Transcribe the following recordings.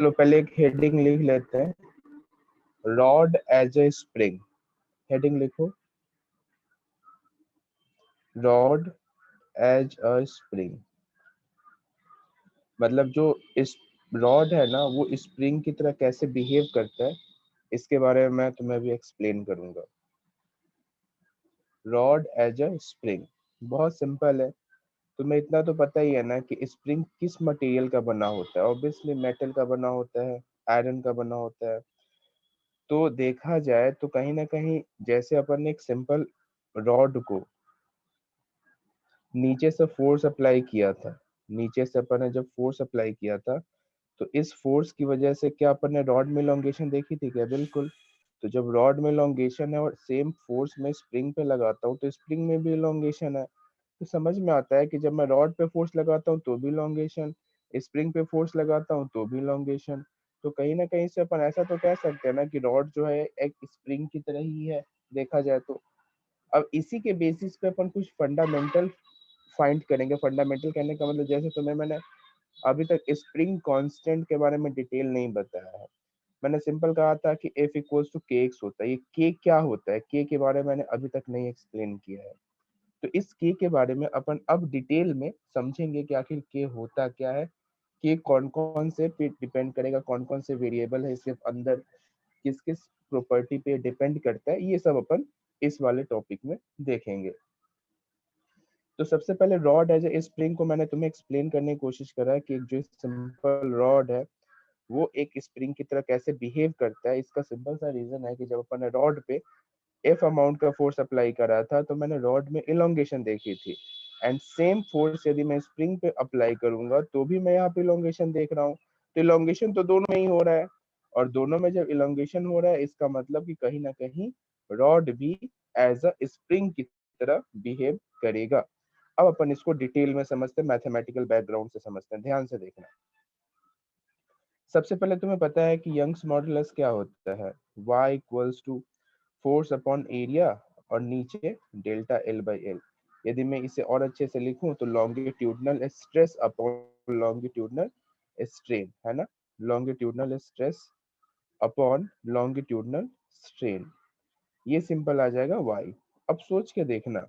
चलो पहले एक हेडिंग लिख लेते हैं, rod as a spring. Heading लिखो, रॉड एज अ स्प्रिंग। मतलब जो इस रॉड है ना, वो स्प्रिंग की तरह कैसे बिहेव करता है, इसके बारे में मैं तुम्हें भी एक्सप्लेन करूंगा। रॉड एज अ स्प्रिंग बहुत सिंपल है। तुम्हें इतना तो पता ही है ना कि स्प्रिंग किस मटेरियल का बना होता है। ऑब्वियसली मेटल का बना होता है, आयरन का बना होता है। तो देखा जाए तो कहीं ना कहीं जैसे अपन ने एक सिंपल रॉड को नीचे से फोर्स अप्लाई किया था, नीचे से अपन ने जब फोर्स अप्लाई किया था, तो इस फोर्स की वजह से क्या अपन ने रॉड में इलोंगेशन देखी थी क्या? बिल्कुल। तो जब रॉड में इलोंगेशन है और सेम फोर्स में स्प्रिंग पे लगाता हूँ, तो स्प्रिंग में भी इलोंगेशन है। तो समझ में आता है कि जब मैं रॉड पे फोर्स लगाता हूँ तो भी इलोंगेशन, स्प्रिंग पे फोर्स लगाता हूँ तो भी इलोंगेशन। तो कहीं ना कहीं से अपन ऐसा तो कह सकते हैं ना कि रॉड जो है एक स्प्रिंग की तरह ही है, देखा जाए तो। अब इसी के बेसिस पे अपन कुछ फंडामेंटल फाइंड करेंगे। फंडामेंटल कहने का मतलब, जैसे तुम्हें मैंने अभी तक स्प्रिंग कांस्टेंट के बारे में डिटेल नहीं बताया है। मैंने सिंपल कहा था कि F इक्वल्स टू के एक्स होता है। ये के क्या होता है, के के बारे में मैंने अभी तक नहीं एक्सप्लेन किया है। तो इस के बारे में अपन अब डिटेल में समझेंगे कि आखिर के होता क्या है, के कौन कौन से पे डिपेंड करेगा, कौन कौन से वेरिएबल है इसके अंदर, किस किस प्रॉपर्टी पे डिपेंड करता है, ये सब अपन इस वाले टॉपिक में देखेंगे। तो सबसे पहले रॉड एज ए स्प्रिंग को मैंने तुम्हें एक्सप्लेन करने की कोशिश करा है कि एक जो सिंपल रॉड है वो एक स्प्रिंग की तरह कैसे बिहेव करता है। इसका सिंपल सा रीजन है कि जब अपन ने रॉड पे एफ अमाउंट का फोर्स अप्लाई करा था, तो मैंने रॉड में इलोंगेशन देखी थी। एंड सेम फोर्स यदि मैं स्प्रिंग पे अप्लाई करूंगा तो भी मैं यहाँ पे इलोंगेशन देख रहा हूँ। तो इलोंगेशन तो दोनों में ही हो रहा है, और दोनों में जब इलोंगेशन हो रहा है, इसका मतलब कि कहीं ना कहीं रॉड भी एज अ स्प्रिंग की तरह बिहेव करेगा। अब अपन इसको डिटेल में समझते हैं, मैथमेटिकल बैकग्राउंड से समझते हैं, ध्यान से देखना। सबसे पहले तुम्हें पता है कि यंग्स मॉडुलस क्या होता है, y equals to force upon area और नीचे डेल्टा एल बाई एल। यदि मैं इसे और अच्छे से लिखूं तो longitudinal stress upon longitudinal strain, है ना। Longitudinal stress upon longitudinal strain, ये सिंपल आ जाएगा y। अब सोच के देखना,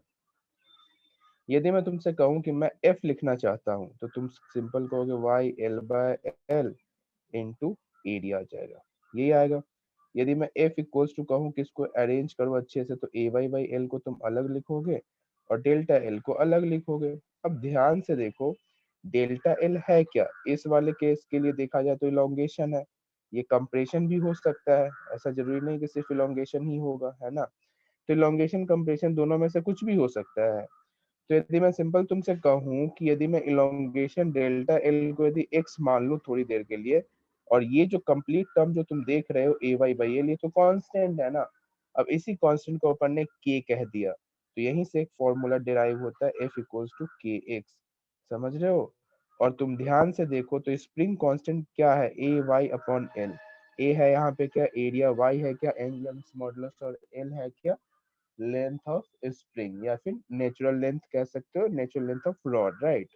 यदि मैं तुमसे कहूं कि मैं f लिखना चाहता हूं, तो तुम सिंपल कहोगे y L by L into area आ जाएगा, यही आएगा। यदि मैं एफ इक्वल्स टू कहूँ कि इसको अरेंज करो अच्छे से, तो ए वाई बाई एल को तुम अलग लिखोगे और डेल्टा एल को अलग लिखोगे। अब ध्यान से देखो, डेल्टा एल है क्या? इस वाले केस के लिए देखा जाए तो इलोंगेशन है। ये कंप्रेशन भी हो सकता है, ऐसा जरूरी नहीं कि सिर्फ इलोंगेशन ही होगा, है ना। तो इलोंगेशन कंप्रेशन दोनों में से कुछ भी हो सकता है। तो यदि मैं सिंपल तुमसे कहूँ कि यदि मैं इलोंगेशन डेल्टा एल को यदि एक्स मान लूँ थोड़ी देर के लिए, और ये जो कंप्लीट टर्म जो तुम देख रहे हो ए वाई बाई एल, ये तो कांस्टेंट है ना। अब इसी कांस्टेंट को अपन ने के कह दिया, तो यहीं से एक फॉर्मूला डिराइव होता है एफ इक्वल्स टू के एक्स, समझ रहे हो। और तुम ध्यान से देखो तो स्प्रिंग कांस्टेंट क्या है, ए वाई अपॉन एल। ए है यहाँ पे क्या, एरिया, वाई है क्या, एंगल्स मॉडुलस, और एल है क्या, लेंथ ऑफ स्प्रिंग, या फिर नेचुरल लेंथ कह सकते हो, natural length of rod, right.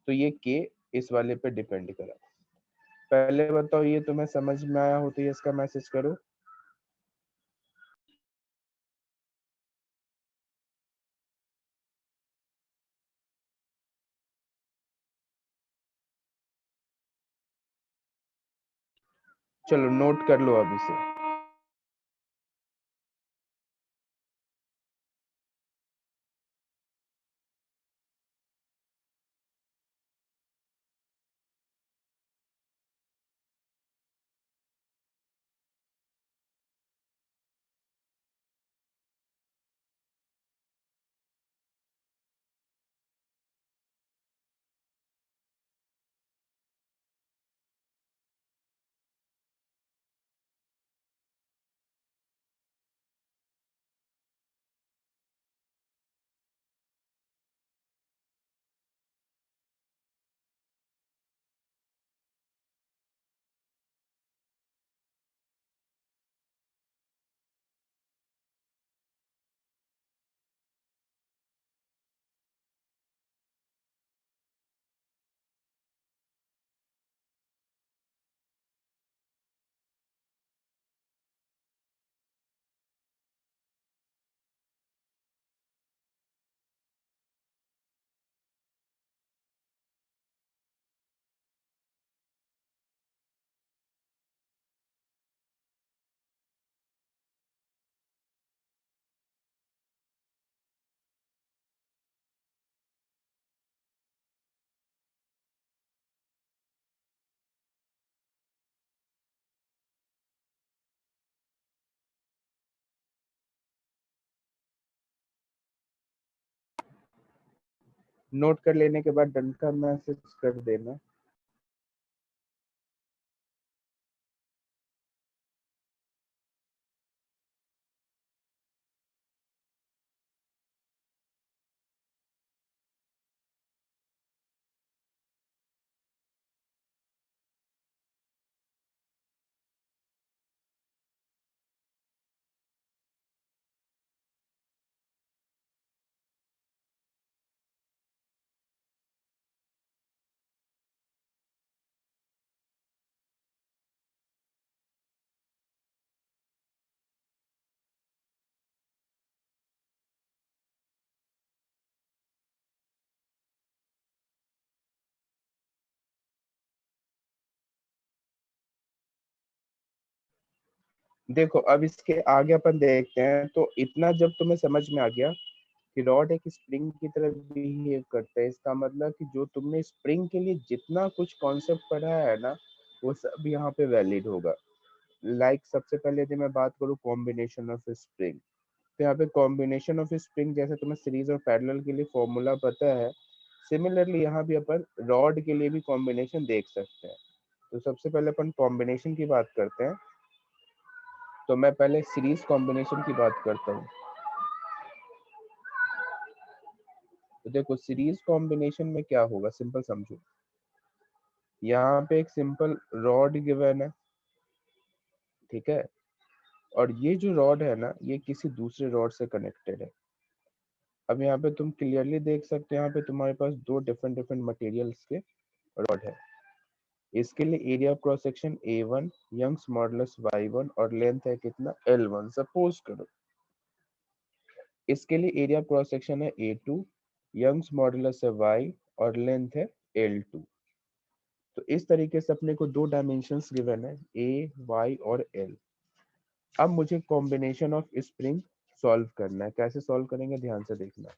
तो ये के इस वाले पे डिपेंड करा। पहले बताओ ये तुम्हें समझ में आया हो तो ये इसका मैसेज करो। चलो नोट कर लो अभी से। नोट कर लेने के बाद डन का मैसेज कर देना। देखो अब इसके आगे अपन देखते हैं। तो इतना जब तुम्हें समझ में आ गया कि रॉड एक स्प्रिंग की तरह बिहेव करता है, इसका मतलब कि जो तुमने स्प्रिंग के लिए जितना कुछ कॉन्सेप्ट पढ़ा है ना, वो सब यहाँ पे वैलिड होगा। सबसे पहले यदि मैं बात करूँ कॉम्बिनेशन ऑफ स्प्रिंग, तो यहाँ पे कॉम्बिनेशन ऑफ स्प्रिंग जैसे तुम्हें सीरीज और पैरेलल के लिए फॉर्मूला पता है, सिमिलरली यहाँ भी अपन रॉड के लिए भी कॉम्बिनेशन देख सकते हैं। तो सबसे पहले अपन कॉम्बिनेशन की बात करते हैं। तो मैं पहले सीरीज कॉम्बिनेशन की बात करता हूँ। तो देखो सीरीज कॉम्बिनेशन में क्या होगा, सिंपल समझो। यहाँ पे एक सिंपल रॉड गिवन है, ठीक है, और ये जो रॉड है ना, ये किसी दूसरे रॉड से कनेक्टेड है। अब यहाँ पे तुम क्लियरली देख सकते हो, यहाँ पे तुम्हारे पास दो डिफरेंट डिफरेंट मटेरियल्स के रॉड है। इसके लिए area cross section A1, Young's modulus Y1 और लेंथ है कितना L1 सपोज करो। इसके लिए एरिया क्रॉस सेक्शन है A2, यंग्स मॉडुलस है Y और लेंथ है L2। तो इस तरीके से अपने को दो डायमेंशंस गिवन है A, Y और L। अब मुझे कॉम्बिनेशन ऑफ स्प्रिंग सॉल्व करना है। कैसे सॉल्व करेंगे ध्यान से देखना।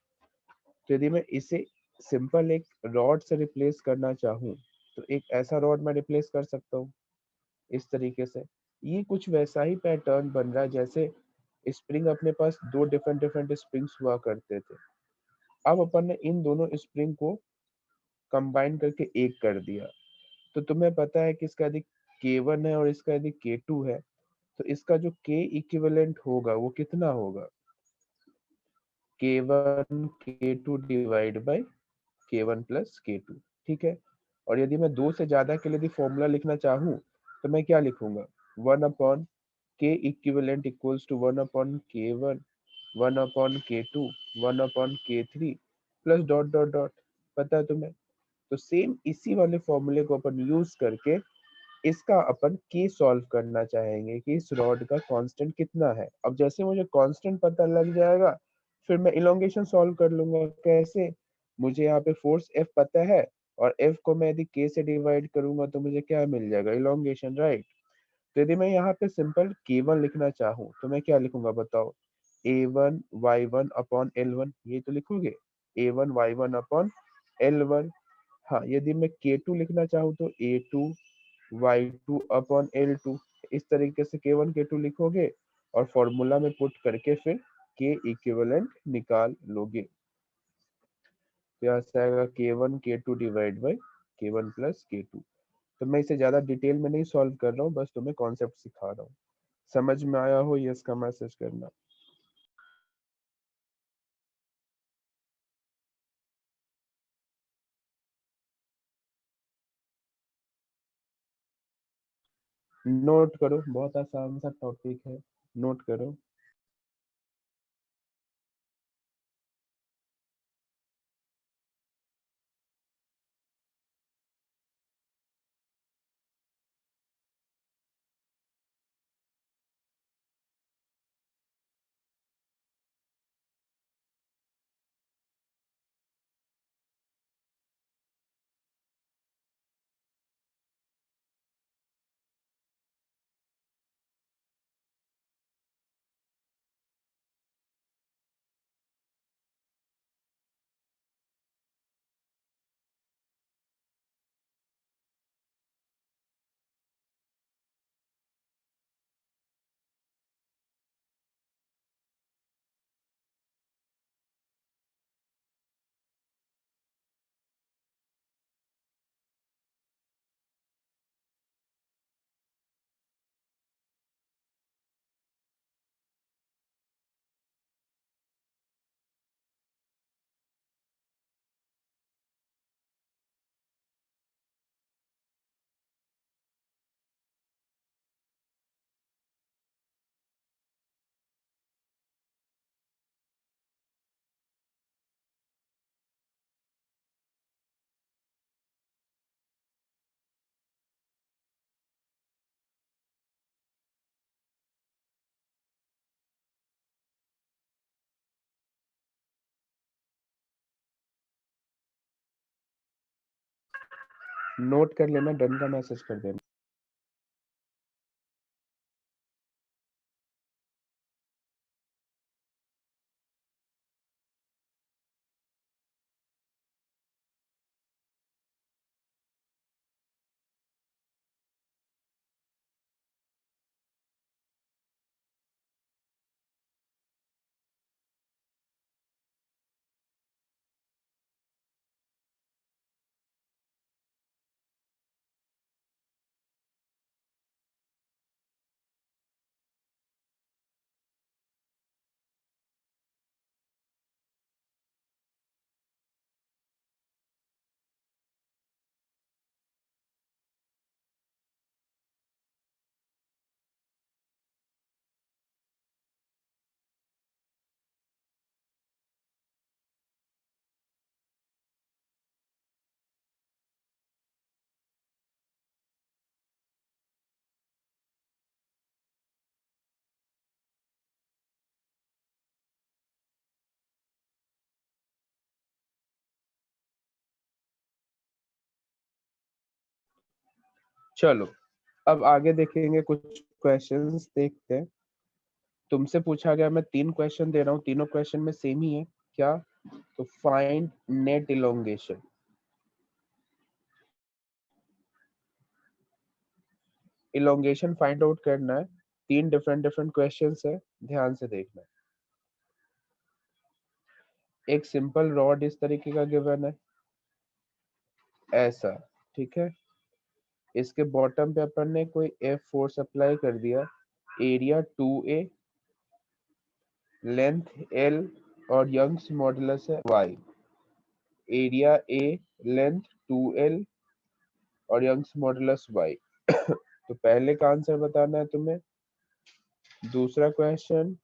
तो यदि मैं इसे सिंपल एक रॉड से रिप्लेस करना चाहूँ, तो एक ऐसा रॉड मैं रिप्लेस कर सकता हूँ इस तरीके से। ये कुछ वैसा ही पैटर्न बन रहा है जैसे स्प्रिंग अपने पास दो डिफरेंट डिफरेंट स्प्रिंग्स हुआ करते थे। अब अपन ने इन दोनों स्प्रिंग को कंबाइन करके एक कर दिया। तो तुम्हें पता है कि इसका यदि K1 है और इसका यदि K2 है, तो इसका जो K इक्विवेलेंट होगा वो कितना होगा, K1 K2 divide by K1 plus K2, ठीक है। और यदि मैं दो से ज्यादा के लिए यदि फॉर्मूला लिखना चाहूँ, तो मैं क्या लिखूंगा, 1 upon K equivalent equals to 1 upon K1, 1 upon K2, 1 upon K3 plus dot dot dot. पता है तुम्हें। तो सेम इसी वाले फॉर्मूले को अपन यूज करके इसका अपन की सॉल्व करना चाहेंगे कि इस रॉड का कांस्टेंट कितना है। अब जैसे मुझे कांस्टेंट पता लग जाएगा, फिर मैं इलोंगेशन सॉल्व कर लूंगा। कैसे, मुझे यहाँ पे फोर्स F पता है, और F को मैं यदि K से डिवाइड करूंगा तो मुझे क्या मिल जाएगा, इलोंगेशन, राइट। तो यदि मैं यहाँ पे सिंपल K1 लिखना चाहूँ तो मैं क्या लिखूंगा बताओ, A1 Y1 अपॉन L1, ये तो लिखोगे, A1 Y1 अपॉन L1। हाँ, यदि मैं K2 लिखना चाहूँ तो A2 Y2 अपॉन L2। इस तरीके से K1 K2 लिखोगे और फॉर्मूला में पुट करके फिर K इक्विवेलेंट निकाल लोगे। तो यहाँ से आएगा K1 K2 divide by K1 plus K2। तो मैं इसे ज्यादा डिटेल में नहीं सॉल्व कर रहा हूँ, बस तुम्हें कॉन्सेप्ट सिखा रहा हूँ। समझ में आया हो यस का मैसेज करना। नोट करो, बहुत आसान सा टॉपिक है, नोट करो। नोट कर लेना, डन का मैसेज कर देना। चलो अब आगे देखेंगे, कुछ क्वेश्चंस देखते हैं। तुमसे पूछा गया, मैं 3 क्वेश्चन दे रहा हूँ, तीनों क्वेश्चन में सेम ही है क्या? तो find net elongation. Elongation find out करना है। 3 डिफरेंट क्वेश्चंस है, ध्यान से देखना है। एक सिंपल रॉड इस तरीके का गिवन है, ऐसा, ठीक है। इसके बॉटम पे अपन ने कोई एफ फोर्स अप्लाई कर दिया। एरिया 2a, लेंथ l, और यंग्स मॉडुलस है y। Area a, length 2l, और यंग्स मॉडुलस y। तो पहले का आंसर बताना है तुम्हें। दूसरा क्वेश्चन,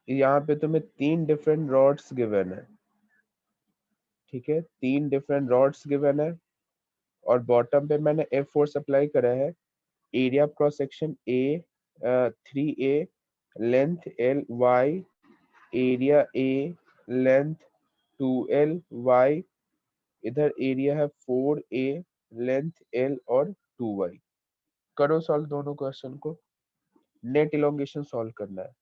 यहाँ पे तुम्हें 3 डिफरेंट रॉड्स गिवन है, ठीक है। 3 डिफरेंट रॉड्स गिवन है, और बॉटम पे मैंने एफ फोर्स अप्लाई करा है। Area cross section A 3a, length l y। Area A, length 2l y। इधर एरिया है 4a, लेंथ l और 2y। करो सॉल्व दोनों क्वेश्चन को। नेट इलोंगेशन सॉल्व करना है।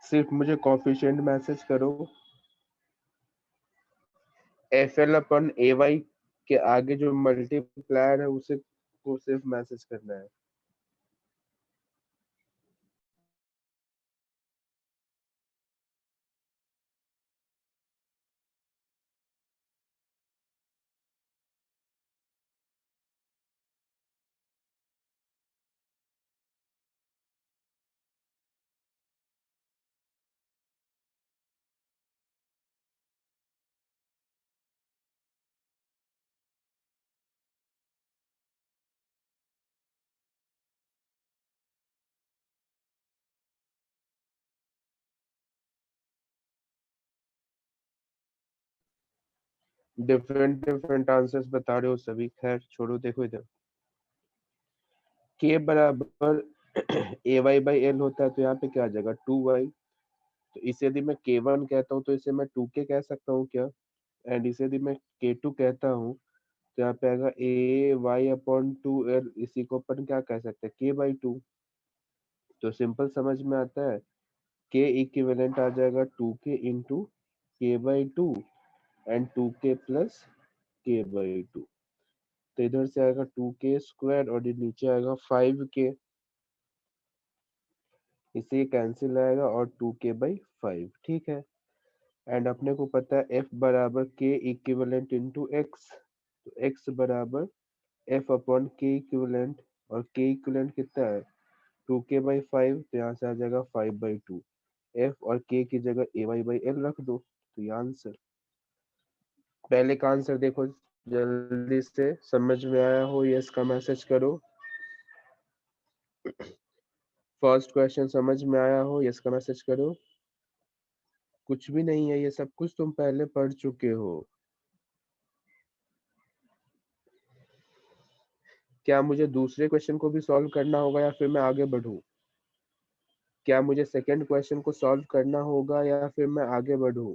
सिर्फ मुझे कॉफिशिएंट मैसेज करो, एफ एल अपन ए वाई के आगे जो मल्टीप्लायर है उसे को सिर्फ मैसेज करना है। डिफरेंट डिफरेंट आंसर्स बता रहे हो सभी, खैर छोड़ो। देखो इधर, के बराबर ए वाई बाई एल होता है, तो यहाँ पे क्या आ जाएगा, 2y। तो इसे यदि मैं k1 कहता हूँ तो इसे मैं 2k कह सकता हूँ क्या? एंड इसे यदि मैं k2 कहता हूँ तो यहाँ पे आएगा ए वाई अपॉन 2l, इसी को अपन क्या कह सकते हैं, k/2। तो सिंपल समझ में आता है, k इक्विवेलेंट आ जाएगा 2k into k/2 and 2k plus k/2। तो इधर से आएगा 2k स्क्वायर और ये नीचे आएगा 5k, इससे ये कैंसिल आएगा और 2k/5, ठीक है। एंड अपने को पता है f बराबर k इक्विवेलेंट इंटू एक्स, तो x बराबर f अपॉन k इक्विवेलेंट, और k इक्विवेलेंट कितना है, 2k/5, तो यहाँ से आ जाएगा 5/2। f और k की जगह ay/l रख दो, तो ये आंसर। पहले का आंसर देखो, जल्दी से समझ में आया हो यस का मैसेज करो। फर्स्ट क्वेश्चन समझ में आया हो यस का मैसेज करो। कुछ भी नहीं है, ये सब कुछ तुम पहले पढ़ चुके हो। क्या मुझे दूसरे क्वेश्चन को भी सॉल्व करना होगा या फिर मैं आगे बढ़ूं? क्या मुझे सेकंड क्वेश्चन को सॉल्व करना होगा या फिर मैं आगे बढ़ूं?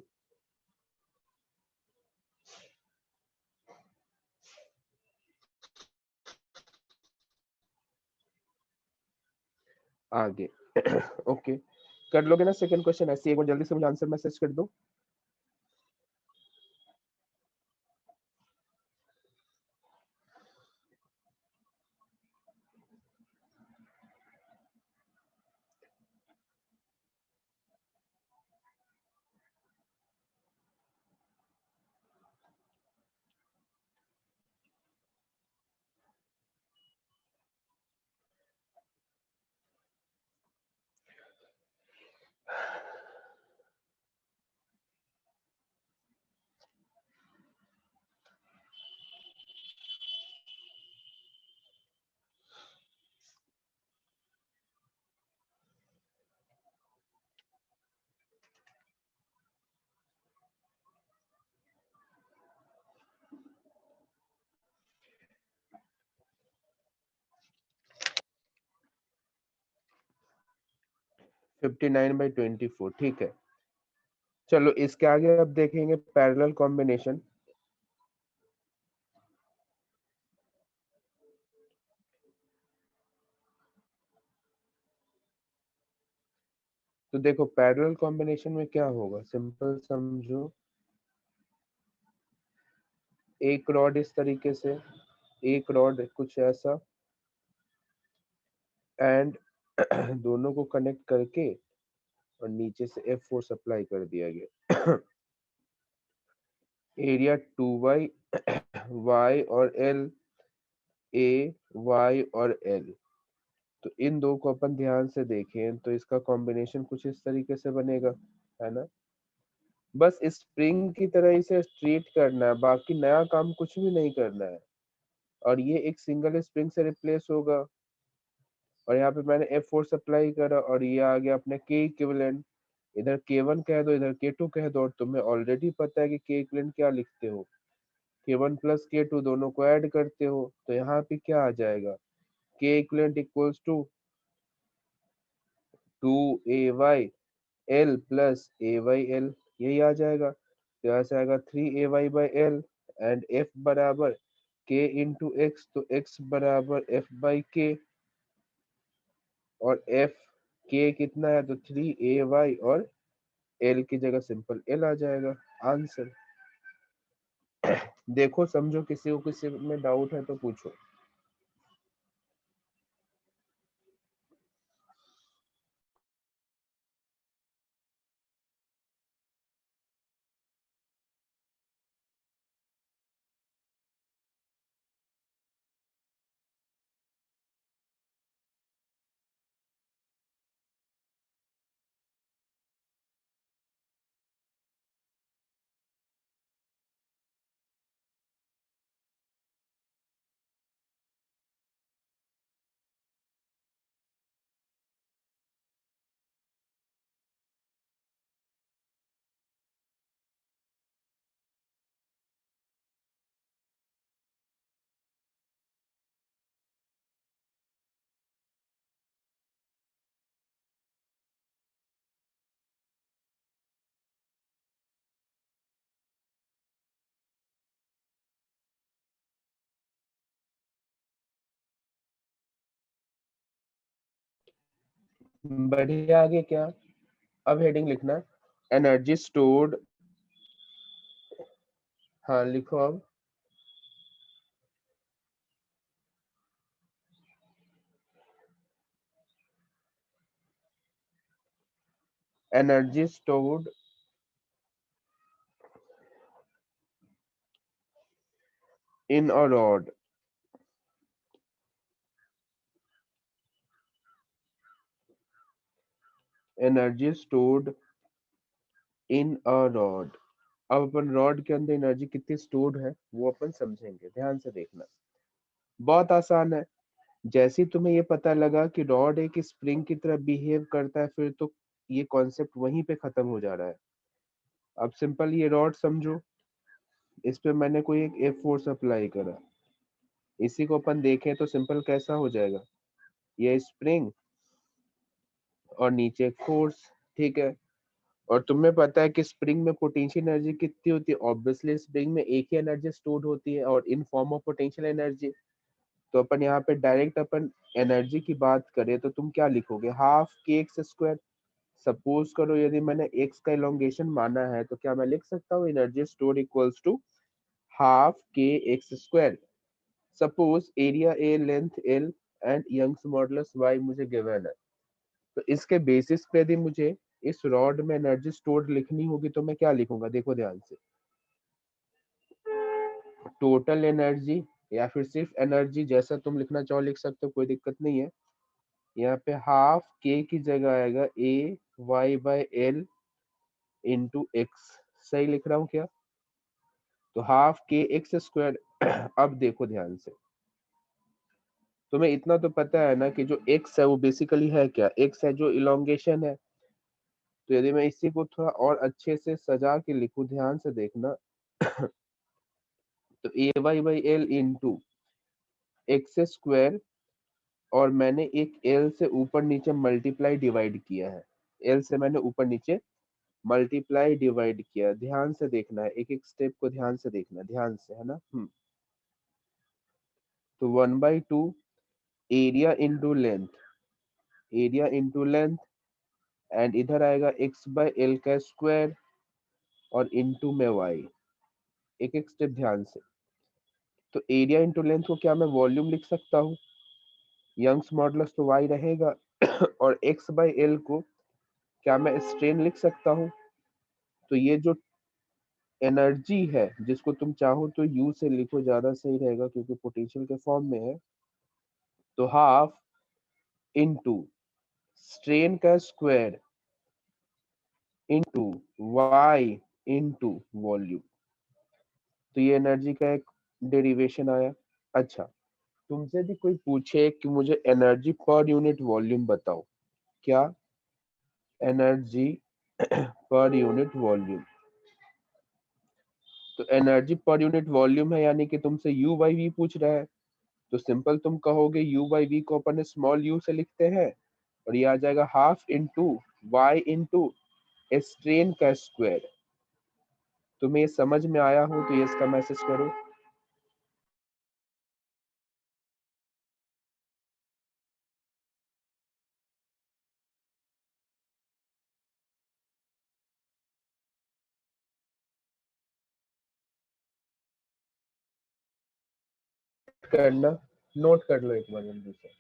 आगे ओके, कर लोगे ना सेकंड क्वेश्चन? ऐसे एक बार जल्दी से मुझे आंसर मैसेज कर दो। फिफ्टी नाइन बाई 24, ठीक है। चलो इसके आगे अब देखेंगे पैरेलल कॉम्बिनेशन। तो देखो पैरेलल कॉम्बिनेशन में क्या होगा, सिंपल समझो। एक रॉड इस तरीके से, एक रॉड कुछ ऐसा, एंड दोनों को कनेक्ट करके और नीचे से एफ फोर्स अप्लाई कर दिया गया। एरिया 2y, y और l, ए वाई और एल। तो इन दो को अपन ध्यान से देखें तो इसका कॉम्बिनेशन कुछ इस तरीके से बनेगा, है ना। बस स्प्रिंग की तरह इसे ट्रीट करना है, बाकी नया काम कुछ भी नहीं करना है। और ये एक सिंगल स्प्रिंग से रिप्लेस होगा, और यहाँ पे मैंने एफ फोर्स अप्लाई करा और ये आ गया अपने के इक्विवेलेंट। इधर k1 कह दो, इधर k2 कह दो, और तुम्हें ऑलरेडी पता है कि के इक्विवेलेंट क्या लिखते हो, k1 प्लस k2 दोनों को ऐड करते हो, तो यहाँ पे क्या आ जाएगा, K equivalent equals to 2ay l plus ay/l, यही आ जाएगा। तो यहाँ से आएगा 3ay/l, एंड f बराबर k इंटू एक्स, तो x बराबर f/k, और f के कितना है तो 3ay और एल की जगह सिंपल एल आ जाएगा आंसर। देखो समझो, किसी को किसी में डाउट है तो पूछो। बढ़िया, आगे क्या? अब हेडिंग लिखना है, एनर्जी स्टोर्ड। हाँ लिखो अब। Energy stored in a rod. Energy stored in a rod. अब अपन रॉड के अंदर एनर्जी कितनी स्टोर्ड है वो अपन समझेंगे, ध्यान से देखना। बहुत आसान है। जैसे ही तुम्हें ये पता लगा कि रॉड एक स्प्रिंग की तरह बिहेव करता है, फिर तो ये कॉन्सेप्ट वहीं पे खत्म हो जा रहा है। अब सिंपल ये रॉड समझो, इस पे मैंने कोई एक एफ फोर्स अप्लाई करा, इसी को अपन देखें तो सिंपल कैसा हो जाएगा, ये स्प्रिंग और नीचे एक फोर्स, ठीक है। और तुम्हें पता है कि स्प्रिंग में पोटेंशियल एनर्जी कितनी होती है, ऑब्वियसली स्प्रिंग में एक ही एनर्जी स्टोर्ड होती है और in form of potential energy. तो अपन यहाँ पे डायरेक्ट अपन एनर्जी की बात करें तो तुम क्या लिखोगे, हाफ के एक्स स्क्वायर। सपोज करो यदि मैंने एक्स का इलोंगेशन माना है तो क्या मैं लिख सकता हूँ energy store equals to half के X square. Suppose area A, length L and Young's modulus Y मुझे गिवन है, तो इसके बेसिस पे यदि मुझे इस रॉड में एनर्जी स्टोर्ड लिखनी होगी तो मैं क्या लिखूंगा, देखो ध्यान से, टोटल एनर्जी या फिर सिर्फ एनर्जी, जैसा तुम लिखना चाहो लिख सकते हो, कोई दिक्कत नहीं है। यहाँ पे हाफ के की जगह आएगा A Y by L into X. सही लिख रहा हूँ क्या? तो हाफ के एक्स स्क्वायर। अब देखो ध्यान से, तुम्हें इतना तो पता है ना कि जो एक्स है वो बेसिकली है क्या, एक्स है जो इलोंगेशन है। तो यदि मैं इसी को थोड़ा और अच्छे से सजा के लिखूं, ध्यान से देखना, तो A Y by L into X square, और मैंने एक एल से ऊपर नीचे मल्टीप्लाई डिवाइड किया है, एल से मैंने ऊपर नीचे मल्टीप्लाई डिवाइड किया। ध्यान से देखना है, एक एक स्टेप को ध्यान से देखना, ध्यान से, है ना। तो 1/2 area into length, area into length, and इधर आएगा एक्स बाय एल का स्क्वायर और इंटू में वाई। एक एक स्टेप ध्यान से। तो एरिया इंटू लेंथ को क्या मैं वॉल्यूम लिख सकता हूँ, यंग्स मॉडुलस तो वाई रहेगा। और एक्स बाय एल को क्या मैं स्ट्रेन लिख सकता हूँ। तो ये जो एनर्जी है, जिसको तुम चाहो तो यू से लिखो, ज्यादा सही रहेगा क्योंकि पोटेंशियल के फॉर्म में है। तो हाफ इंटू स्ट्रेन का square into Y into volume. तो ये एनर्जी का एक डेरिवेशन आया। अच्छा, तुमसे भी कोई पूछे कि मुझे एनर्जी पर यूनिट वॉल्यूम बताओ, क्या एनर्जी पर यूनिट वॉल्यूम, तो एनर्जी पर यूनिट वॉल्यूम है, यानी कि तुमसे यू बाई वी पूछ रहा है। तो सिंपल तुम कहोगे यू बाई वी को अपन स्मॉल यू से लिखते हैं, और ये आ जाएगा half into Y into strain का स्क्वायर। तुम्हें ये समझ में आया हो तो ये इसका मैसेज करो। करना, नोट कर लो एक बार जल्दी से।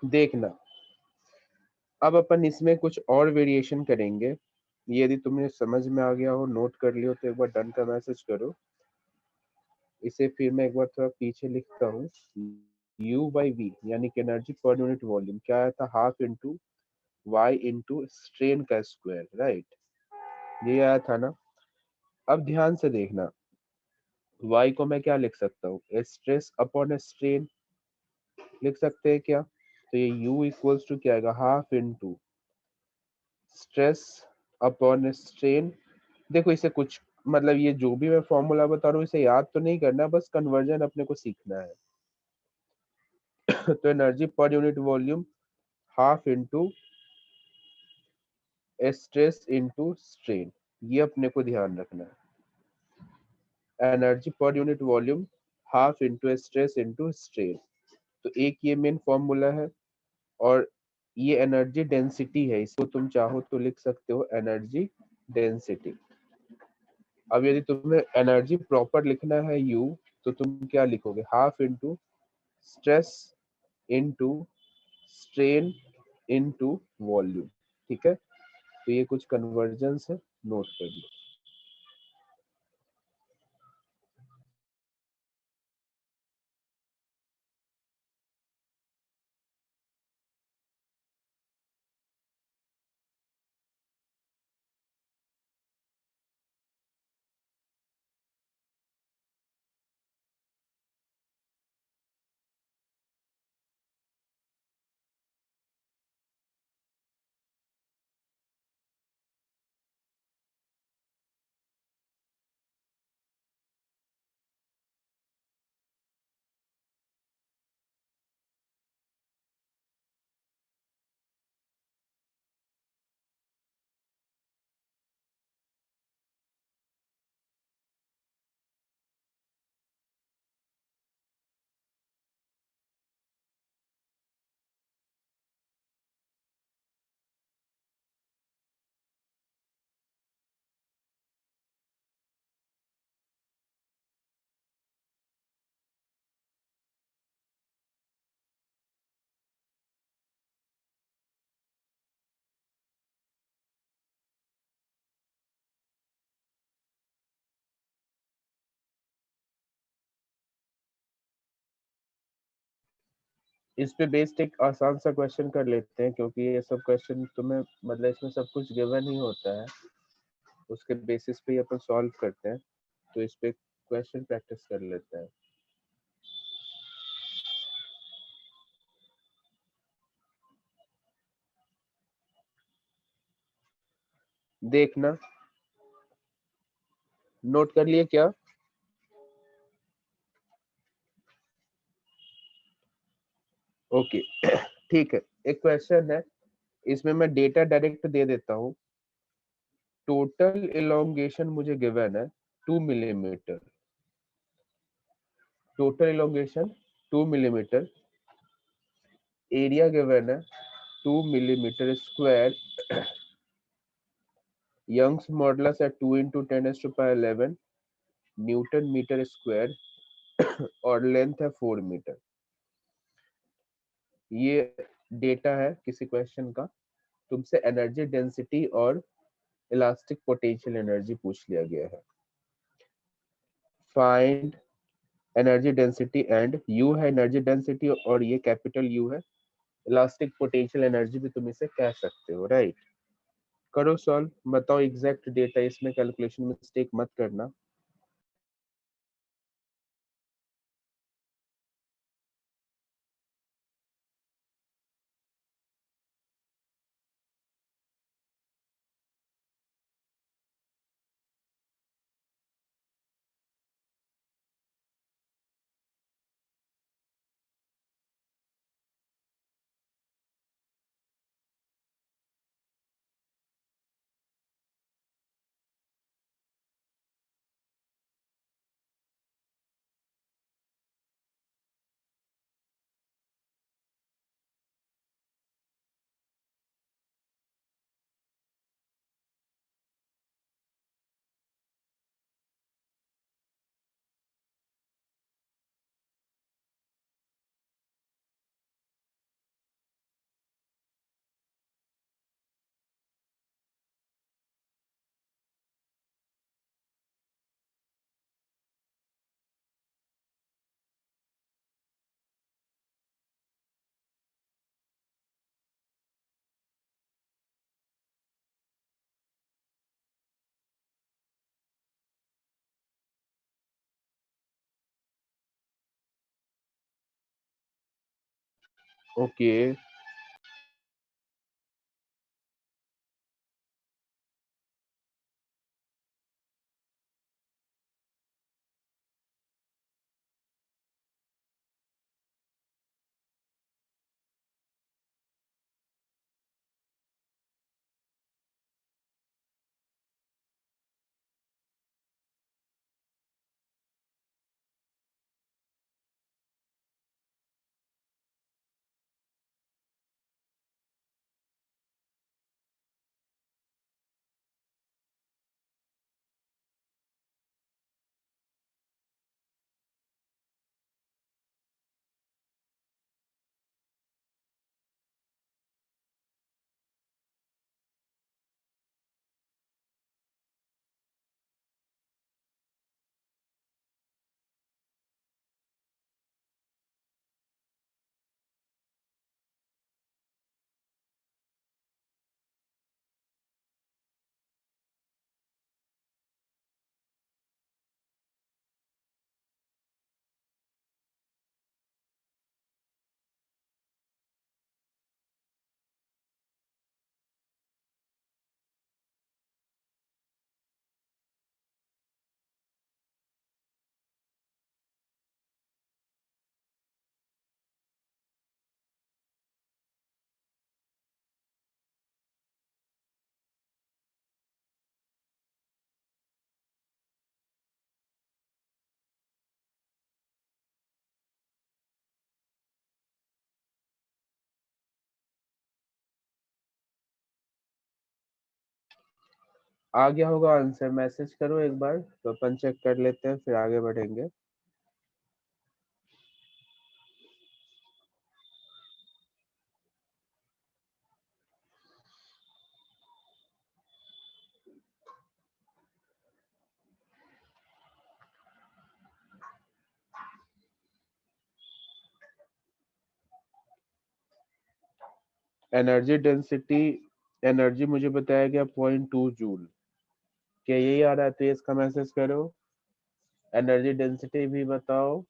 देखना, अब अपन इसमें कुछ और वेरिएशन करेंगे। ये यदि तुम्हें समझ में आ गया हो, नोट कर लियो, तो एक बार डन का मैसेज करो। इसे फिर मैं एक बार थोड़ा पीछे लिखता हूँ। U बाई वी यानी कि एनर्जी पर यूनिट वॉल्यूम क्या आया था, half into Y into strain का स्क्वायर, राइट, ये आया था ना। अब ध्यान से देखना, y को मैं क्या लिख सकता हूँ, स्ट्रेस अपॉन स्ट्रेन लिख सकते हैं क्या। तो ये u इक्वल्स टू क्या आएगा, half into stress upon strain. देखो इसे कुछ मतलब ये जो भी मैं फॉर्मूला बता रहा हूँ इसे याद तो नहीं करना, बस कन्वर्जन अपने को सीखना है। तो energy per unit volume half into stress into strain, ये अपने को ध्यान रखना है। Energy per unit volume half into stress into strain, तो एक ये मेन फॉर्मूला है। और ये एनर्जी डेंसिटी है, इसको तुम चाहो तो लिख सकते हो एनर्जी डेंसिटी। अब यदि तुम्हें एनर्जी प्रॉपर लिखना है यू, तो तुम क्या लिखोगे, half into stress into strain into volume. ठीक है, तो ये कुछ कन्वर्जन है, नोट कर लो। इस पे बेस्ड एक आसान सा क्वेश्चन कर लेते हैं, क्योंकि ये सब क्वेश्चन तुम्हें मतलब इसमें सब कुछ गिवन ही होता है, उसके बेसिस पे ही अपन सॉल्व करते हैं। तो इस पे क्वेश्चन प्रैक्टिस कर लेते हैं। देखना, नोट कर लिए क्या। ओके ठीक है, एक क्वेश्चन है, इसमें मैं डेटा डायरेक्ट दे देता हूँ। टोटल इलोंगेशन मुझे गिवन है 2 millimetre, total elongation 2 millimetre, area given है 2 मिलीमीटर स्क्वायर, यंग्स मॉडुलस है 2 × 10⁻11 न्यूटन मीटर स्क्वायर और लेंथ है 4 मीटर। ये डेटा है किसी क्वेश्चन का, तुमसे एनर्जी डेंसिटी और इलास्टिक पोटेंशियल एनर्जी पूछ लिया गया है। Find energy density and you है एनर्जी डेंसिटी और ये कैपिटल यू है इलास्टिक पोटेंशियल एनर्जी भी तुम इसे कह सकते हो, राइट। करो सॉल्व, बताओ एग्जैक्ट डेटा, इसमें कैलकुलेशन मिस्टेक मत करना। ओके आ गया होगा आंसर, मैसेज करो एक बार तो अपन चेक कर लेते हैं फिर आगे बढ़ेंगे। एनर्जी डेंसिटी, एनर्जी मुझे बताया गया 0.2 जूल, क्या यही आ रहा है? तो ये इसका मैसेज करो। एनर्जी डेंसिटी भी बताओ।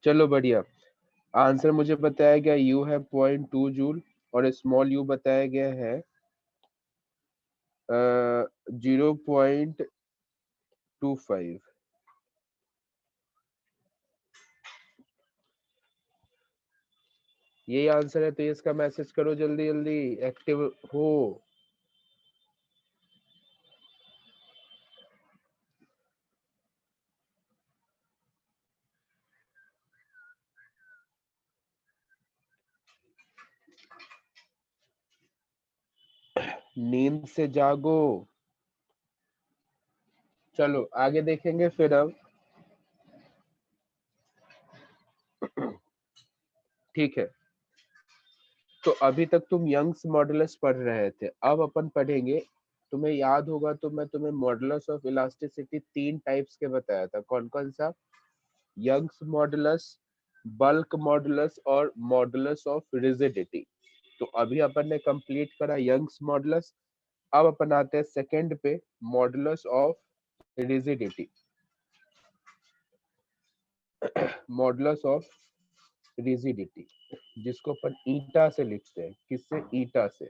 चलो बढ़िया। आंसर मुझे बताया गया यू है 0.2 जूल और स्मॉल यू बताया गया है 0.25। यही आंसर है, तो इसका मैसेज करो जल्दी जल्दी, एक्टिव हो। नींद से जागो। चलो आगे देखेंगे फिर अब। ठीक है, तो अभी तक तुम यंग्स मॉडुलस पढ़ रहे थे, अब अपन पढ़ेंगे। तुम्हें याद होगा तो मैं तुम्हें मॉडुलस ऑफ इलास्टिसिटी 3 टाइप्स के बताया था, कौन कौन सा? यंग्स मॉडुलस, बल्क मॉडुलस और मॉडुलस ऑफ रिजिडिटी। तो अभी अपन ने कंप्लीट करा यंग्स मॉडुलस। अब अपन आते हैं सेकंड पे, modulus of rigidity. Modulus of rigidity जिसको अपन ईटा से लिखते हैं, किससे? ईटा से।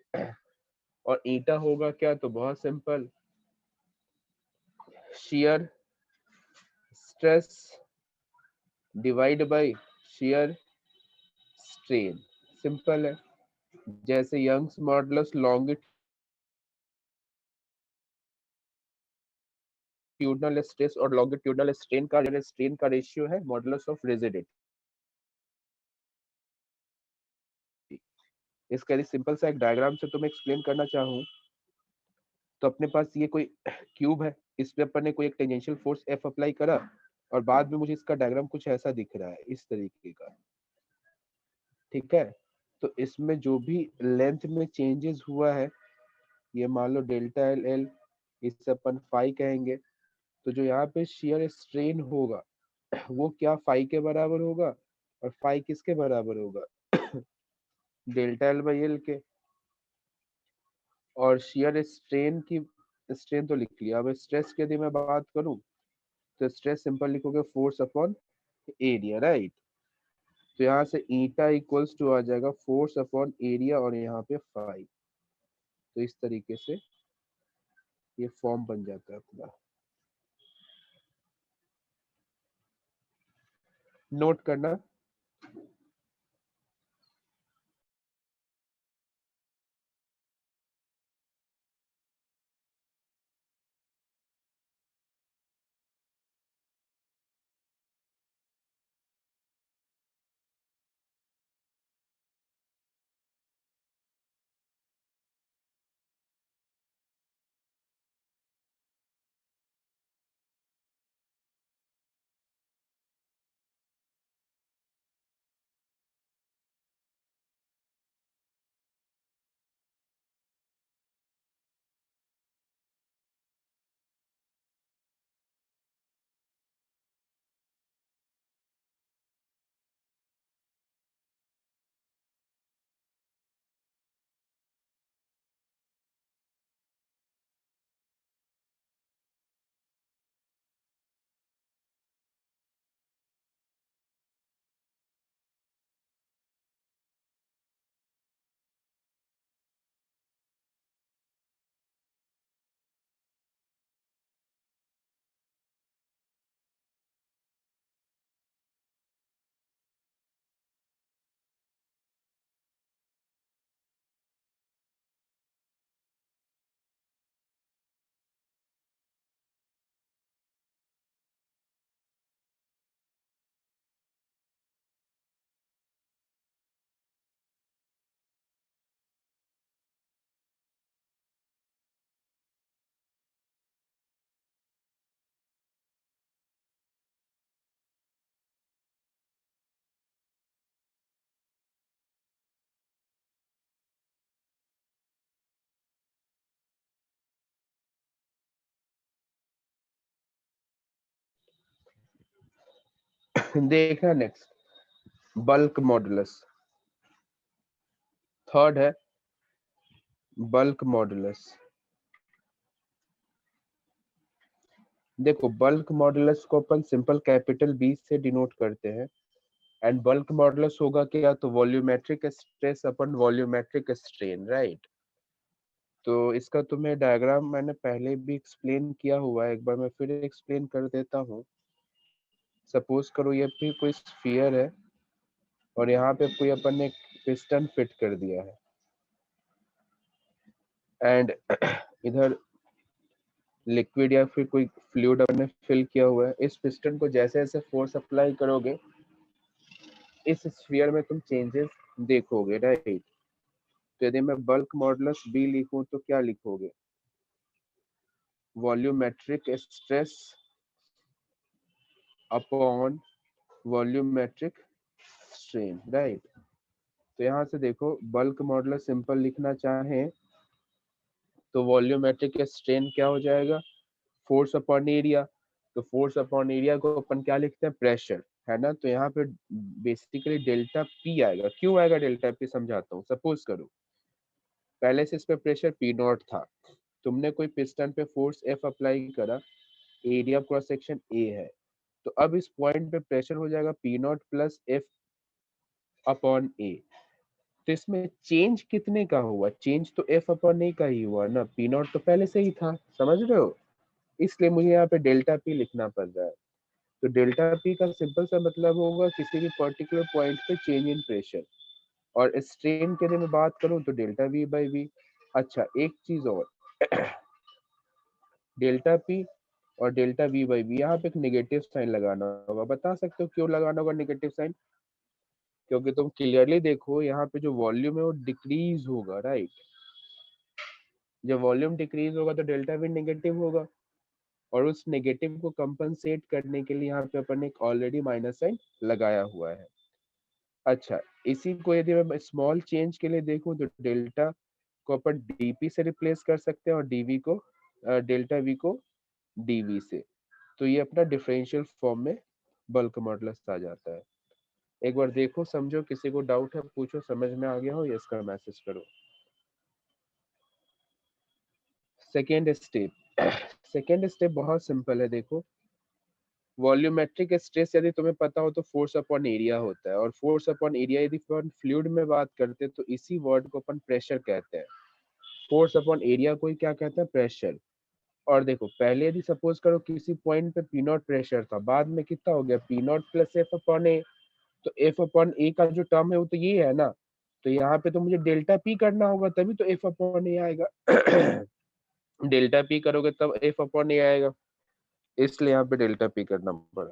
और ईटा होगा क्या? तो बहुत simple, shear stress divide by shear strain. Simple है। जैसे यंग्स मॉडुलस लॉन्गिट्यूडनल स्ट्रेस और लॉन्गिट्यूडनल स्ट्रेन का रेशियो है मॉडुलस ऑफ रिजिडिटी। इसका यदि सिंपल सा एक डायग्राम से तुम्हें एक्सप्लेन करना चाहूँ, तो अपने पास ये कोई क्यूब है, इस पे अपन ने कोई एक टेंजेंशियल फोर्स एफ अप्लाई करा, और बाद में मुझे इसका डायग्राम कुछ ऐसा दिख रहा है, इस तरीके का। ठीक है, तो इसमें जो भी लेंथ में चेंजेस हुआ है, ये मान लो डेल्टा एल एल, इसे अपन फाई कहेंगे। तो जो यहाँ पे शियर स्ट्रेन होगा वो क्या फाई के बराबर होगा? और फाई किसके बराबर होगा? डेल्टा एल बाई एल के। और शियर स्ट्रेन की, स्ट्रेन तो लिख लिया, अब स्ट्रेस की यदि मैं बात करूं, तो स्ट्रेस सिंपल लिखोगे फोर्स अपॉन एरिया, राइट। तो यहाँ से ईटा इक्वल्स टू आ जाएगा फोर्स अपॉन एरिया और यहाँ पे फाई। तो इस तरीके से ये फॉर्म बन जाता है अपना। नोट करना। देखना नेक्स्ट, बल्क मॉडुलस। थर्ड है बल्क मॉडुलस। देखो बल्क मॉडुलस को अपन सिंपल कैपिटल बी से डिनोट करते हैं। एंड बल्क मॉडुलस होगा क्या, तो वॉल्यूमेट्रिक स्ट्रेस अपन वॉल्यूमेट्रिक स्ट्रेन, राइट। तो इसका तुम्हें डायग्राम मैंने पहले भी एक्सप्लेन किया हुआ है, एक बार मैं फिर एक्सप्लेन कर देता हूँ। सपोज करो ये भी कोई स्फीयर है और यहाँ पे कोई अपन ने पिस्टन फिट कर दिया है एंड इधर लिक्विड या फिर कोई फ्लूइड अपन ने फिल किया हुआ है। इस पिस्टन को जैसे जैसे फोर्स अप्लाई करोगे इस स्फीयर में तुम चेंजेस देखोगे, राइट। तो यदि मैं बल्क मॉडुलस बी लिखूं तो क्या लिखोगे, volumetric stress upon volumetric strain, right. तो यहाँ से देखो बल्क मॉडुलस सिंपल लिखना चाहें तो वॉल्यूमेट्रिक स्ट्रेन क्या हो जाएगा, फोर्स अपॉन एरिया। तो फोर्स अपॉन एरिया को अपन क्या लिखते हैं, प्रेशर, है ना। तो यहाँ पे बेसिकली डेल्टा पी आएगा। क्यों आएगा डेल्टा पी, समझाता हूँ। सपोज करो पहले से इस पे प्रेशर पी नॉट था, तुमने कोई पिस्टन पे फोर्स एफ अप्लाई करा, एरिया क्रॉस सेक्शन ए है, तो अब इस पॉइंट पे प्रेशर हो जाएगा P naught plus F upon A. तो इसमें चेंज कितने का हुआ, चेंज तो एफ अपॉन ए का ही हुआ ना, पी नॉट तो पहले से ही था, समझ रहे हो। इसलिए मुझे यहाँ पे डेल्टा पी लिखना पड़ रहा है। तो डेल्टा पी का सिंपल सा मतलब होगा किसी भी पर्टिकुलर पॉइंट पे चेंज इन प्रेशर। और स्ट्रेन के लिए मैं बात करूं तो डेल्टा वी बाई वी। अच्छा एक चीज और, डेल्टा पी और डेल्टा वी बाई वी, यहाँ पे एक नेगेटिव साइन लगाना होगा। बता सकते हो क्यों लगाना होगा नेगेटिव साइन, क्योंकि तुम क्लियरली देखो यहाँ पे जो वॉल्यूम है वो डिक्रीज होगा, राइट। जब वॉल्यूम डिक्रीज होगा तो डेल्टा वी नेगेटिव होगा, और उस नेगेटिव को कंपनसेट करने के लिए यहाँ पे अपन ने एक ऑलरेडी माइनस साइन लगाया हुआ है। अच्छा इसी को यदि मैं स्मॉल चेंज के लिए देखूं तो डेल्टा को अपन डीपी से रिप्लेस कर सकते हैं और डीवी को डेल्टा वी को डीवी से। तो ये अपना डिफरेंशियल फॉर्म में बल्क मॉडुलस आ जाता है। एक बार देखो समझो, किसी को डाउट है पूछो, समझ में आ गया हो यस का मैसेज करो। सेकेंड स्टेप, सेकेंड स्टेप बहुत सिंपल है। देखो वॉल्यूमेट्रिक स्ट्रेस यदि तुम्हें पता हो तो फोर्स अपॉन एरिया होता है, और फोर्स अपॉन एरिया यदि अपन फ्लूइड में बात करते हैं तो इसी वर्ड को अपन प्रेशर कहते हैं। फोर्स अपॉन एरिया को ही क्या कहते हैं, प्रेशर। और देखो पहले यदि सपोज करो किसी पॉइंट पे पी नॉट प्रेशर था, बाद में कितना हो गया P naught plus F upon A. तो एफ अपॉन ए का जो टर्म है वो तो ये है ना, तो यहाँ पे तो मुझे डेल्टा पी करना होगा तभी तो एफ अपॉन ए आएगा। डेल्टा पी करोगे तब एफ अपॉन ए आएगा, इसलिए यहाँ पे डेल्टा पी करना पड़ा।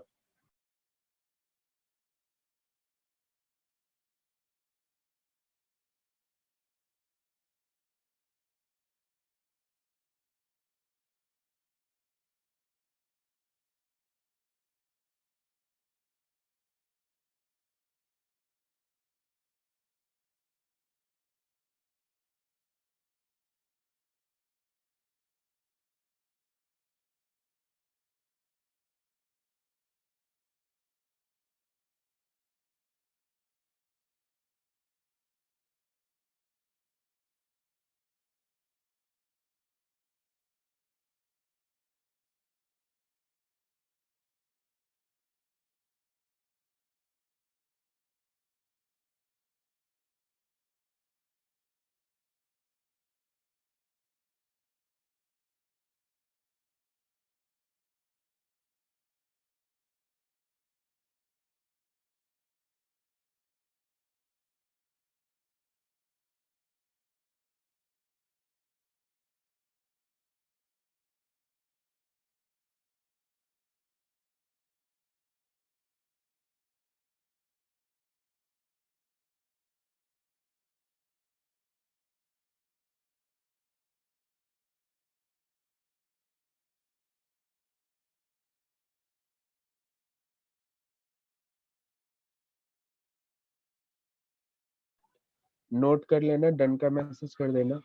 नोट कर लेना, डन का मैसेज कर देना।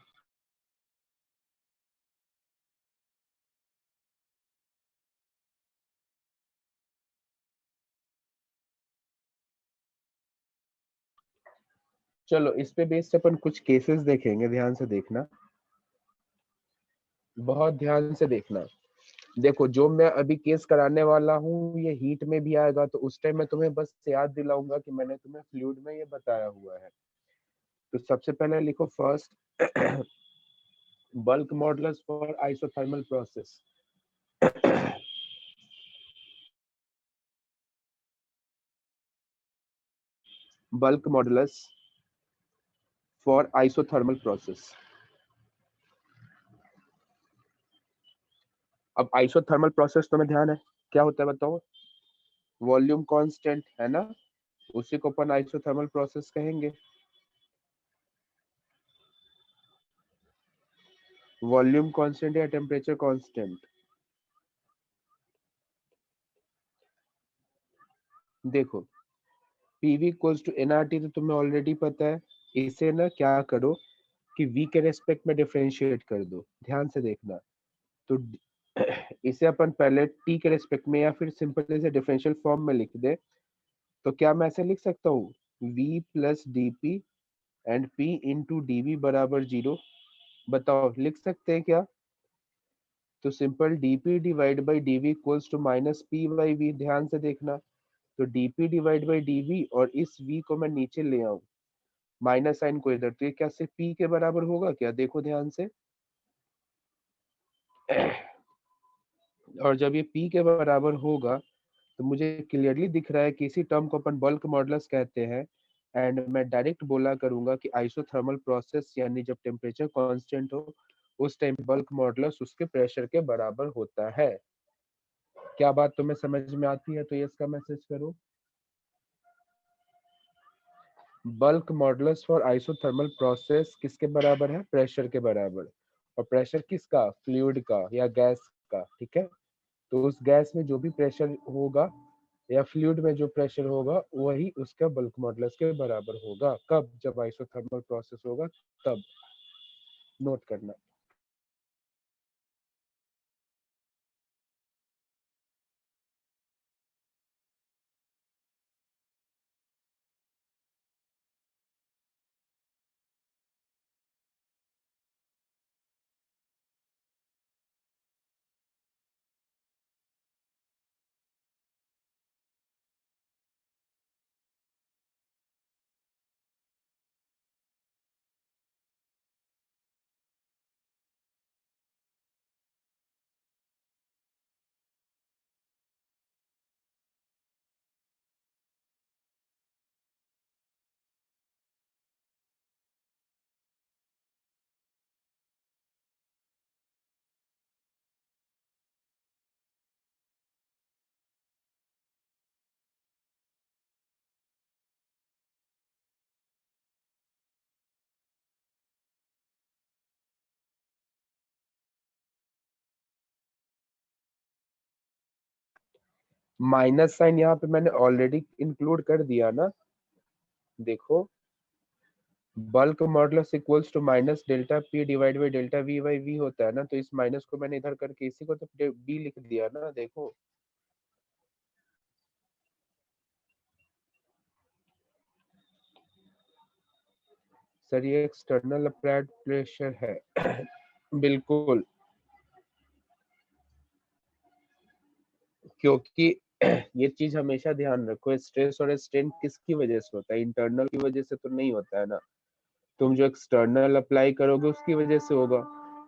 चलो इस पे बेस्ड अपन कुछ केसेस देखेंगे, ध्यान से देखना, बहुत ध्यान से देखना। देखो जो मैं अभी केस कराने वाला हूँ ये हीट में भी आएगा, तो उस टाइम मैं तुम्हें बस याद दिलाऊंगा कि मैंने तुम्हें फ्लूइड में ये बताया हुआ है। तो सबसे पहले लिखो first bulk modulus for isothermal process. Bulk modulus for isothermal process. अब आइसोथर्मल प्रोसेस तुम्हें ध्यान है क्या होता है बताओ? वॉल्यूम कांस्टेंट है ना, उसी को अपन आइसोथर्मल प्रोसेस कहेंगे। वॉल्यूम कांस्टेंट या टेम्परेचर कांस्टेंट। देखो पीवी इक्वल्स टू एनआरटी तो तुम्हें ऑलरेडी पता है। इसे ना क्या करो कि वी के रेस्पेक्ट में डिफरेंशिएट कर दो, ध्यान से देखना। तो इसे अपन पहले टी के रेस्पेक्ट में या फिर सिंपल इसे डिफरेंशियल फॉर्म में लिख दे। तो क्या मैं ऐसे लिख सकता हूँ v plus d p and p into d v बराबर 0? बताओ लिख सकते हैं क्या? तो simple dp divide by dv equals to minus p by v, ध्यान से देखना। तो dp डिवाइड बाई dv और इस v को मैं नीचे ले आऊं, माइनस साइन को इधर, तो ये क्या से p के बराबर होगा क्या? देखो ध्यान से। और जब ये p के बराबर होगा तो मुझे क्लियरली दिख रहा है कि इसी टर्म को अपन बल्क मॉडुलस कहते हैं। एंड मैं डायरेक्ट बोला करूंगा कि आइसोथर्मल प्रोसेस यानी जब टेम्परेचर कांस्टेंट हो उस टाइम बल्क मॉडुलस उसके प्रेशर के बराबर होता है। क्या बात तुम्हें समझ में आती है? तो ये इसका मैसेज करो। Bulk modulus for isothermal process किसके बराबर है? प्रेशर के बराबर। और प्रेशर किसका? फ्लूइड का या गैस का, ठीक है। तो उस गैस में जो भी प्रेशर होगा या फ्लूइड में जो प्रेशर होगा वही उसका बल्क मॉडुलस के बराबर होगा। कब? जब आइसोथर्मल प्रोसेस होगा तब। नोट करना। माइनस साइन यहाँ पे मैंने ऑलरेडी इंक्लूड कर दिया ना। देखो bulk modulus equals to minus delta p divide by delta v by v होता है ना, तो इस माइनस को मैंने इधर करके इसी को तो बी लिख दिया ना। देखो सर ये एक्सटर्नल अप्लाइड प्रेशर है। बिल्कुल, क्योंकि ये चीज हमेशा ध्यान रखो, स्ट्रेस और स्ट्रेन किसकी वजह से होता है? इंटरनल की वजह से तो नहीं होता है ना। तुम जो एक्सटर्नल अप्लाई करोगे उसकी वजह से होगा।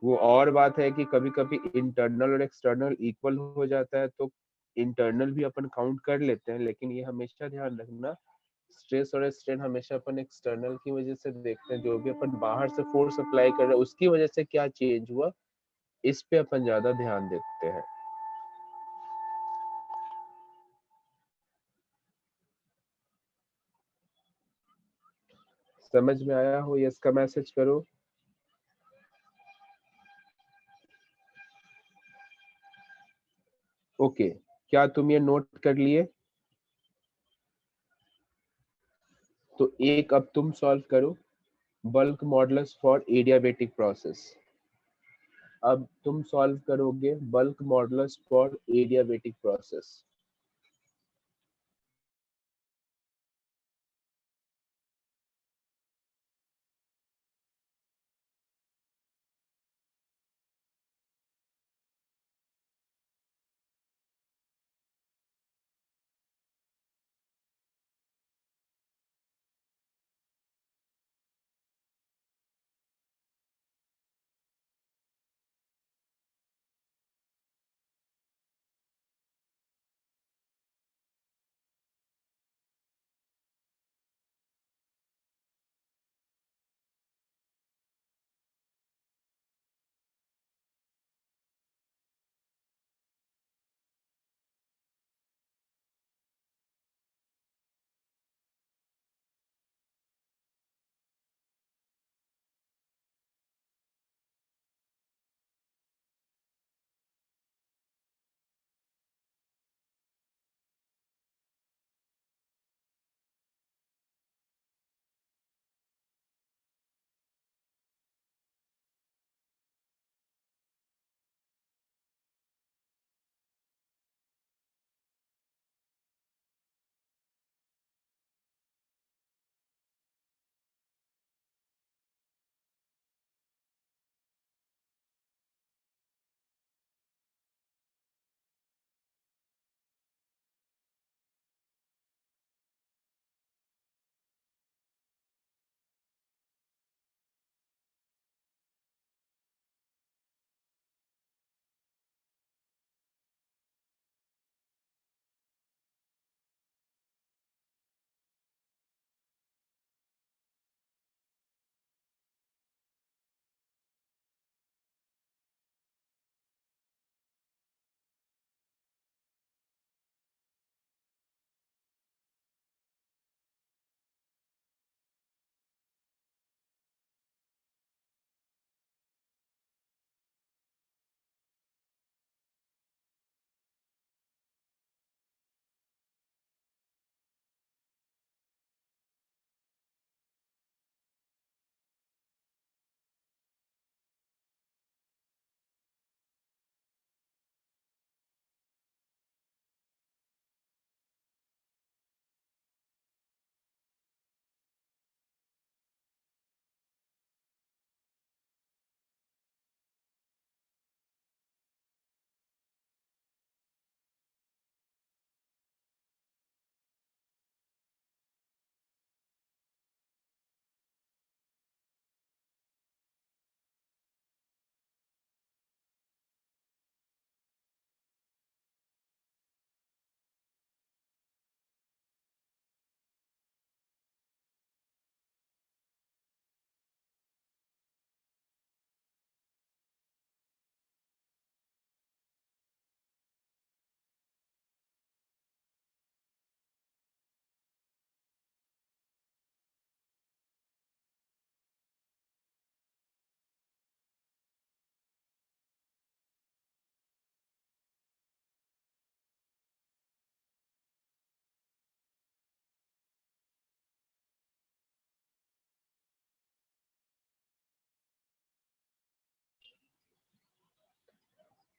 वो और बात है कि कभी कभी इंटरनल और एक्सटर्नल इक्वल हो जाता है तो इंटरनल भी अपन काउंट कर लेते हैं, लेकिन ये हमेशा ध्यान रखना स्ट्रेस और स्ट्रेन हमेशा अपन एक्सटर्नल की वजह से देखते हैं। जो भी अपन बाहर से फोर्स अप्लाई कर रहे हैं उसकी वजह से क्या चेंज हुआ, इस पे अपन ज्यादा ध्यान देते हैं। समझ में आया हो? यस का मैसेज करो। ओके, क्या तुम ये नोट कर लिए? तो एक अब तुम सॉल्व करो bulk modulus for adiabatic process. अब तुम सॉल्व करोगे bulk modulus for adiabatic process.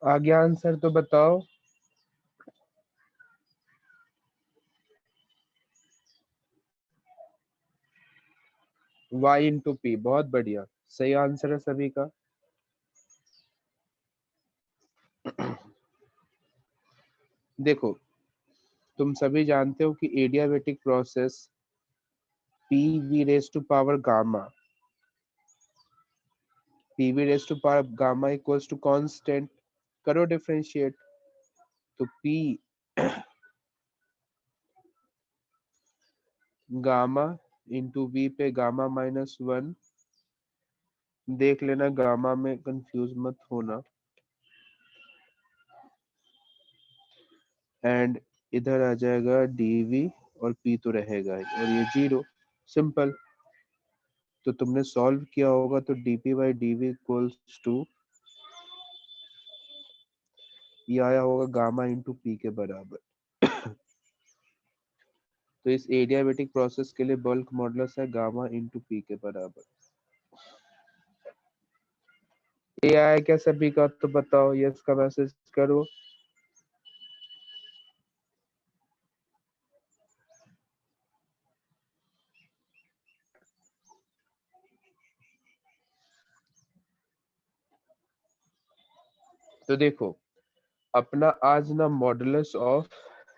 आगे आंसर तो बताओ। y इंटू पी, बहुत बढ़िया, सही आंसर है सभी का। देखो, तुम सभी जानते हो कि adiabatic process p v raise to power gamma, p v raise to power gamma equals to constant, करो डिफरेंशिएट। तो पी गामा इंटू वी पे गामा -1, देख लेना गामा में कंफ्यूज मत होना, एंड इधर आ जाएगा डीवी और पी तो रहेगा ही, और ये 0, सिंपल। तो तुमने सॉल्व किया होगा तो dp by dv equals to, ये आया होगा गामा इंटू पी के बराबर। तो इस एडियाबेटिक प्रोसेस के लिए बल्क मॉडुलस है गामा इंटू पी के बराबर। ये आया क्या सभी का, तो बताओ, यस का मैसेज करो। तो देखो, अपना आज ना मॉडुलस ऑफ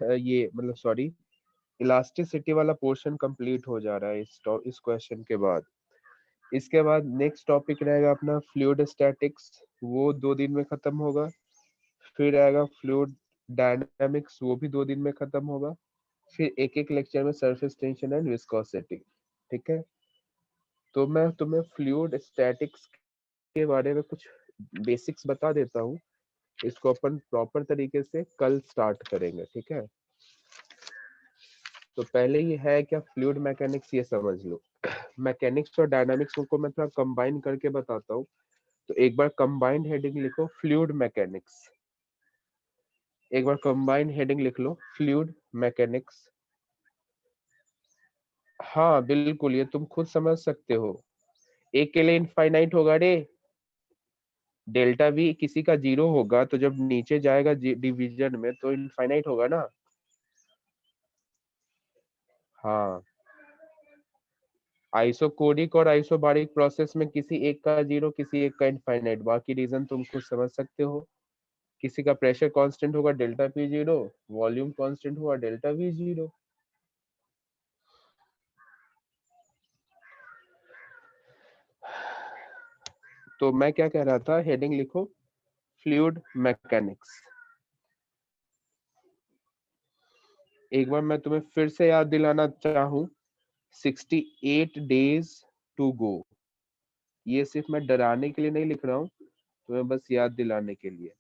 ये मतलब सॉरी इलास्टिसिटी वाला पोर्शन कंप्लीट हो जा रहा है इस क्वेश्चन के बाद। इसके बाद नेक्स्ट टॉपिक रहेगा अपना फ्लूइड स्टैटिक्स, वो 2 दिन में खत्म होगा। फिर आएगा फ्लूइड डायनामिक्स, वो भी 2 दिन में खत्म होगा। फिर एक एक लेक्चर में सरफेस टेंशन एंड विस्कोसिटी। ठीक है, तो मैं तुम्हें फ्लूइड स्टैटिक्स के बारे में कुछ बेसिक्स बता देता हूँ। इसको अपन प्रॉपर तरीके से कल स्टार्ट करेंगे, ठीक है। तो पहले ये है क्या फ्लूइड मैकेनिक्स, ये समझ लो। मैकेनिक्स और डायनामिक्स को मैं थोड़ा कंबाइन करके बताता हूँ। तो एक बार कंबाइंड हेडिंग लिखो फ्लूइड मैकेनिक्स, एक बार कंबाइंड हेडिंग लिख लो फ्लूइड मैकेनिक्स। हाँ बिल्कुल, ये तुम खुद समझ सकते हो। एक के लिए इनफाइनाइट होगा रे, डेल्टा वी किसी का 0 होगा तो जब नीचे जाएगा डिवीजन में तो इनफाइनाइट होगा ना। हाँ, आइसोकोरिक और आइसोबारिक प्रोसेस में किसी एक का 0, किसी एक का इनफाइनाइट, बाकी रीजन तुम खुद समझ सकते हो। किसी का प्रेशर कांस्टेंट होगा डेल्टा पी 0, वॉल्यूम कांस्टेंट होगा डेल्टा वी 0। तो मैं क्या कह रहा था, हेडिंग लिखो फ्लूइड मैकेनिक्स। एक बार मैं तुम्हें फिर से याद दिलाना चाहूँ, 68 days टू गो, ये सिर्फ मैं डराने के लिए नहीं लिख रहा हूँ, तुम्हें बस याद दिलाने के लिए।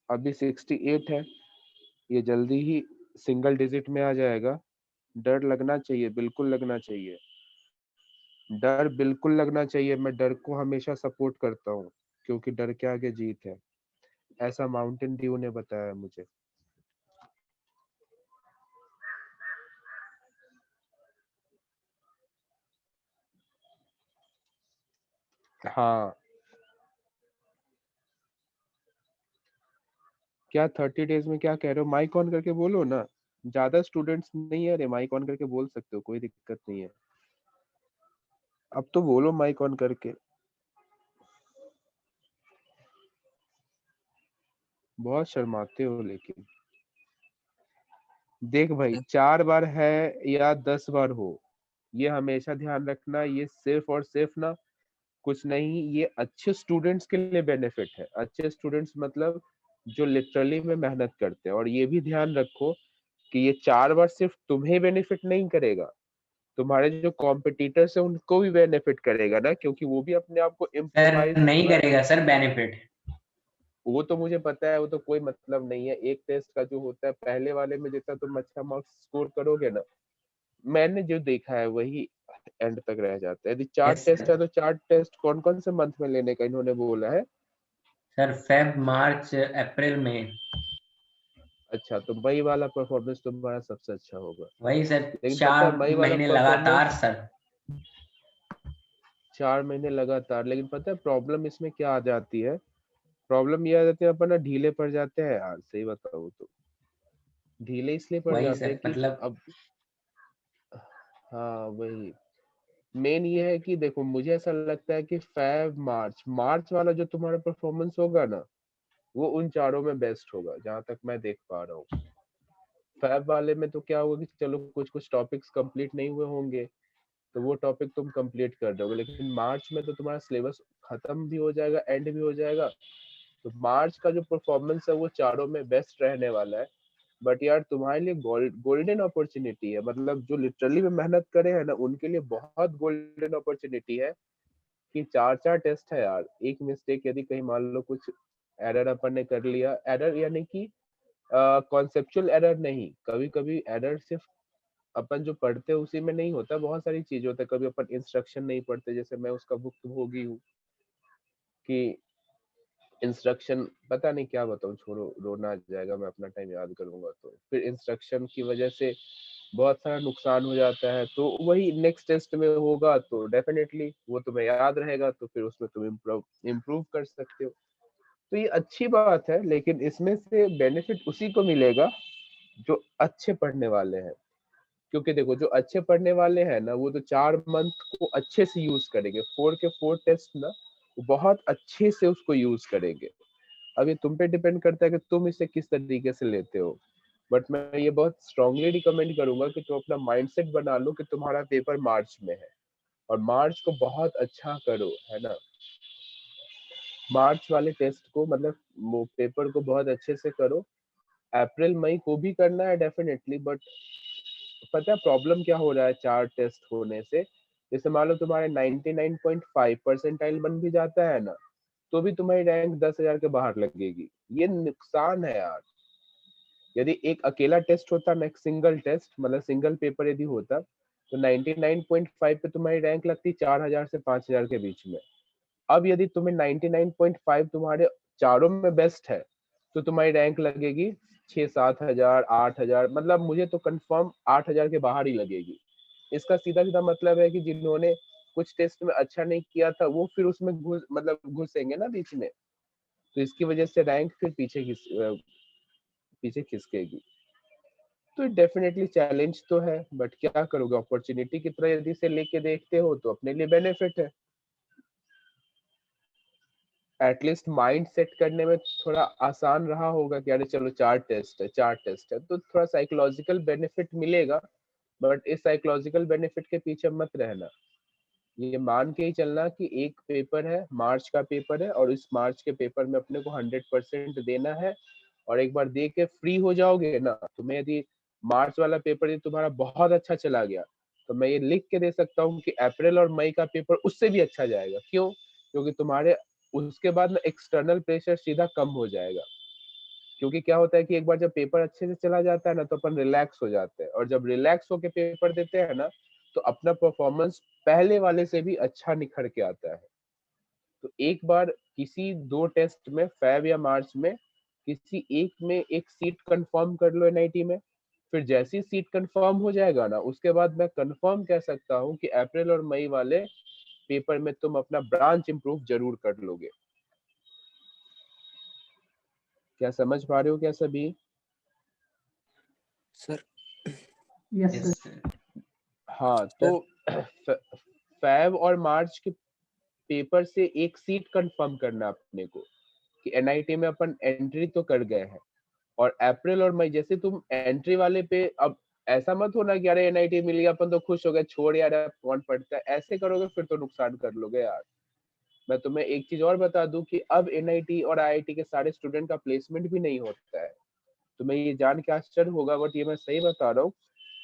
अभी 68 है, ये जल्दी ही सिंगल डिजिट में आ जाएगा। डर लगना चाहिए, बिल्कुल लगना चाहिए, डर बिल्कुल लगना चाहिए। मैं डर को हमेशा सपोर्ट करता हूँ, क्योंकि डर के आगे जीत है, ऐसा माउंटेन ड्यू ने बताया मुझे। हाँ, क्या 30 days में क्या कह रहे हो, माइक ऑन करके बोलो ना। ज्यादा स्टूडेंट्स नहीं है रे, माइक ऑन करके बोल सकते हो, कोई दिक्कत नहीं है। अब तो बोलो माइक ऑन करके। बहुत शर्माते हो लेकिन। देख भाई, 4 बार है या 10 बार हो, ये हमेशा ध्यान रखना, ये सिर्फ और सिर्फ ना कुछ नहीं, ये अच्छे स्टूडेंट्स के लिए बेनिफिट है। अच्छे स्टूडेंट्स मतलब जो लिटरली में मेहनत करते हैं। और ये भी ध्यान रखो कि ये 4 बार सिर्फ तुम्हें बेनिफिट नहीं करेगा, तुम्हारे जो कॉम्पिटिटर्स है उनको भी बेनिफिट करेगा ना, क्योंकि वो भी अपने आप को सर इम्प्रोवाइज नहीं मतलब। करेगा सर बेनिफिट। वो तो मुझे पता है, वो तो कोई मतलब नहीं है। एक टेस्ट का जो होता है पहले वाले में जितना तुम अच्छा मार्क्स स्कोर करोगे ना, मैंने जो देखा है वही एंड तक रह जाता है। यदि 4 टेस्ट यस है तो 4 टेस्ट कौन कौन से मंथ में लेने का इन्होंने बोला है। सर, फेब मार्च अप्रैल में। अच्छा, तो मई वाला परफॉर्मेंस तुम्हारा सबसे अच्छा होगा। वही सर, लेकिन पता है चार मई वाला महीने लगातार परफॉर्मेंस, सर। 4 महीने लगातार। लेकिन पता है प्रॉब्लम इसमें क्या आ जाती है, प्रॉब्लम ये आ जाती है अपन ना ढीले पड़ जाते हैं यार, सही बताऊँ तो। ढीले इसलिए पड़ वही जाते हैं सर, कि मतलब अब, हाँ वही, मेन ये है कि देखो मुझे ऐसा लगता है कि फेब मार्च, मार्च वाला जो तुम्हारा परफॉर्मेंस होगा ना, वो उन चारों में बेस्ट होगा जहां तक मैं देख पा रहा हूँ। फेब वाले में तो क्या होगा कि चलो कुछ कुछ टॉपिक्स कंप्लीट नहीं हुए होंगे, तो वो टॉपिक तुम कंप्लीट कर दोगे, लेकिन मार्च में तो तुम्हारा सिलेबस खत्म भी हो जाएगा, एंड भी हो जाएगा। तो मार्च का जो परफॉर्मेंस है वो चारों में बेस्ट रहने वाला है। बट यार तुम्हारे लिए गोल्डन अपॉर्चुनिटी है, मतलब जो लिटरली में मेहनत करे हैं ना उनके लिए बहुत गोल्डन अपॉर्चुनिटी है कि चार चार टेस्ट है यार। एक मिस्टेक यदि कहीं मान लो कुछ एरर अपन ने कर लिया, एरर यानी कि कॉन्सेप्चुअल एरर नहीं, कभी कभी एरर सिर्फ अपन जो पढ़ते हैं उसी में नहीं होता, बहुत सारी चीजें होता है। कभी अपन इंस्ट्रक्शन नहीं पढ़ते, जैसे मैं उसका भुक्तभोगी हूँ कि इंस्ट्रक्शन पता नहीं क्या बताऊँ, छोड़ो रोना आ जाएगा, मैं अपना टाइम याद करूंगा तो। फिर इंस्ट्रक्शन की वजह से बहुत सारा नुकसान हो जाता है, तो वही नेक्स्ट टेस्ट में होगा तो डेफिनेटली वो तुम्हें याद रहेगा, तो फिर उसमें तुम इम्प्रूव कर सकते हो। तो ये अच्छी बात है, लेकिन इसमें से बेनिफिट उसी को मिलेगा जो अच्छे पढ़ने वाले हैं। क्योंकि देखो जो अच्छे पढ़ने वाले हैं ना, वो तो 4 मंथ को अच्छे से यूज करेंगे, 4 के 4 टेस्ट ना वो बहुत अच्छे से उसको यूज करेंगे। अब ये तुम पे डिपेंड करता है कि तुम इसे किस तरीके से लेते हो। बट मैं ये बहुत स्ट्रांगली रिकमेंड करूंगा कि तुम अपना माइंडसेट बना लो कि तुम्हारा पेपर मार्च में है, और मार्च को बहुत अच्छा करो, है ना। मार्च वाले टेस्ट को मतलब वो पेपर को बहुत अच्छे से करो। अप्रैल मई को भी करना है डेफिनेटली, बट पता है प्रॉब्लम क्या हो रहा है 4 टेस्ट होने से। जैसे मान लो तुम्हारे 99.5 परसेंटाइल बन भी जाता है ना, तो भी तुम्हारी रैंक 10,000 के बाहर लगेगी। ये नुकसान है यार। यदि एक अकेला टेस्ट होता ना, एक सिंगल टेस्ट मतलब सिंगल पेपर यदि होता, तो 99.5 पे तुम्हारी रैंक लगती 4,000 से 5,000 के बीच में। अब यदि तुम्हें 99.5 तुम्हारे चारों में बेस्ट है, तो तुम्हारी रैंक लगेगी 6-7 हजार, 8,000, मतलब मुझे तो कंफर्म 8,000 के बाहर ही लगेगी। इसका सीधा सीधा मतलब है कि जिन्होंने कुछ टेस्ट में अच्छा नहीं किया था वो फिर उसमें घुसेंगे ना बीच में, तो इसकी वजह से रैंक फिर पीछे खिसकेगी। तो डेफिनेटली चैलेंज तो है, बट क्या करोगे, अपॉर्चुनिटी की तरह यदि से लेके देखते हो तो अपने लिए बेनिफिट है। एटलीस्ट माइंड सेट करने में थोड़ा आसान रहा होगा कि अरे चलो 4 टेस्ट है, 4 टेस्ट है, तो थोड़ा साइकोलॉजिकल बेनिफिट मिलेगा। बट इस साइकोलॉजिकल बेनिफिट के पीछे मत रहना। ये मान के ही चलना कि एक पेपर है, मार्च का पेपर है, और इस मार्च के पेपर में अपने को 100% देना है। और एक बार दे के फ्री हो जाओगे ना, तुम्हें यदि मार्च वाला पेपर यदि तुम्हारा बहुत अच्छा चला गया, तो मैं ये लिख के दे सकता हूँ कि अप्रैल और मई का पेपर उससे भी अच्छा जाएगा। क्यों? क्योंकि तुम्हारे उसके बाद ना एक्सटर्नल प्रेशर सीधा कम हो जाएगा। क्योंकि क्या होता है कि एक बार जब पेपर अच्छे से चला जाता है ना, तो अपन रिलैक्स हो जाते हैं, और जब रिलैक्स होके पेपर देते हैं ना, तो अपना परफॉर्मेंस पहले वाले से भी अच्छा निखर के आता है। तो एक बार किसी 2 टेस्ट में, फेब या मार्च में, किसी एक में एक सीट कंफर्म कर लो एनआईटी में। फिर जैसी सीट कंफर्म हो जाएगा ना, उसके बाद मैं कंफर्म कह सकता हूँ कि अप्रैल और मई वाले पेपर में तुम अपना ब्रांच इंप्रूव जरूर कर लोगे। क्या समझ पा रहे हो क्या सभी? Sir. Yes yes sir. Sir. हाँ तो फेब और मार्च के पेपर से एक सीट कंफर्म करना अपने को, कि एनआईटी में अपन एंट्री तो कर गए हैं। और अप्रैल और मई जैसे तुम एंट्री वाले पे, अब ऐसा मत होना कि अरे एनआईटी मिल गया अपन तो खुश हो गए, छोड़ यार अब कौन पढ़ता है, ऐसे करोगे फिर तो नुकसान कर लोगे यार। मैं तुम्हें एक चीज और बता दूं कि अब एनआईटी और आईआईटी के सारे स्टूडेंट का प्लेसमेंट भी नहीं होता है। तुम्हें ये जान के आश्चर्य होगा, बट ये मैं सही बता रहा हूँ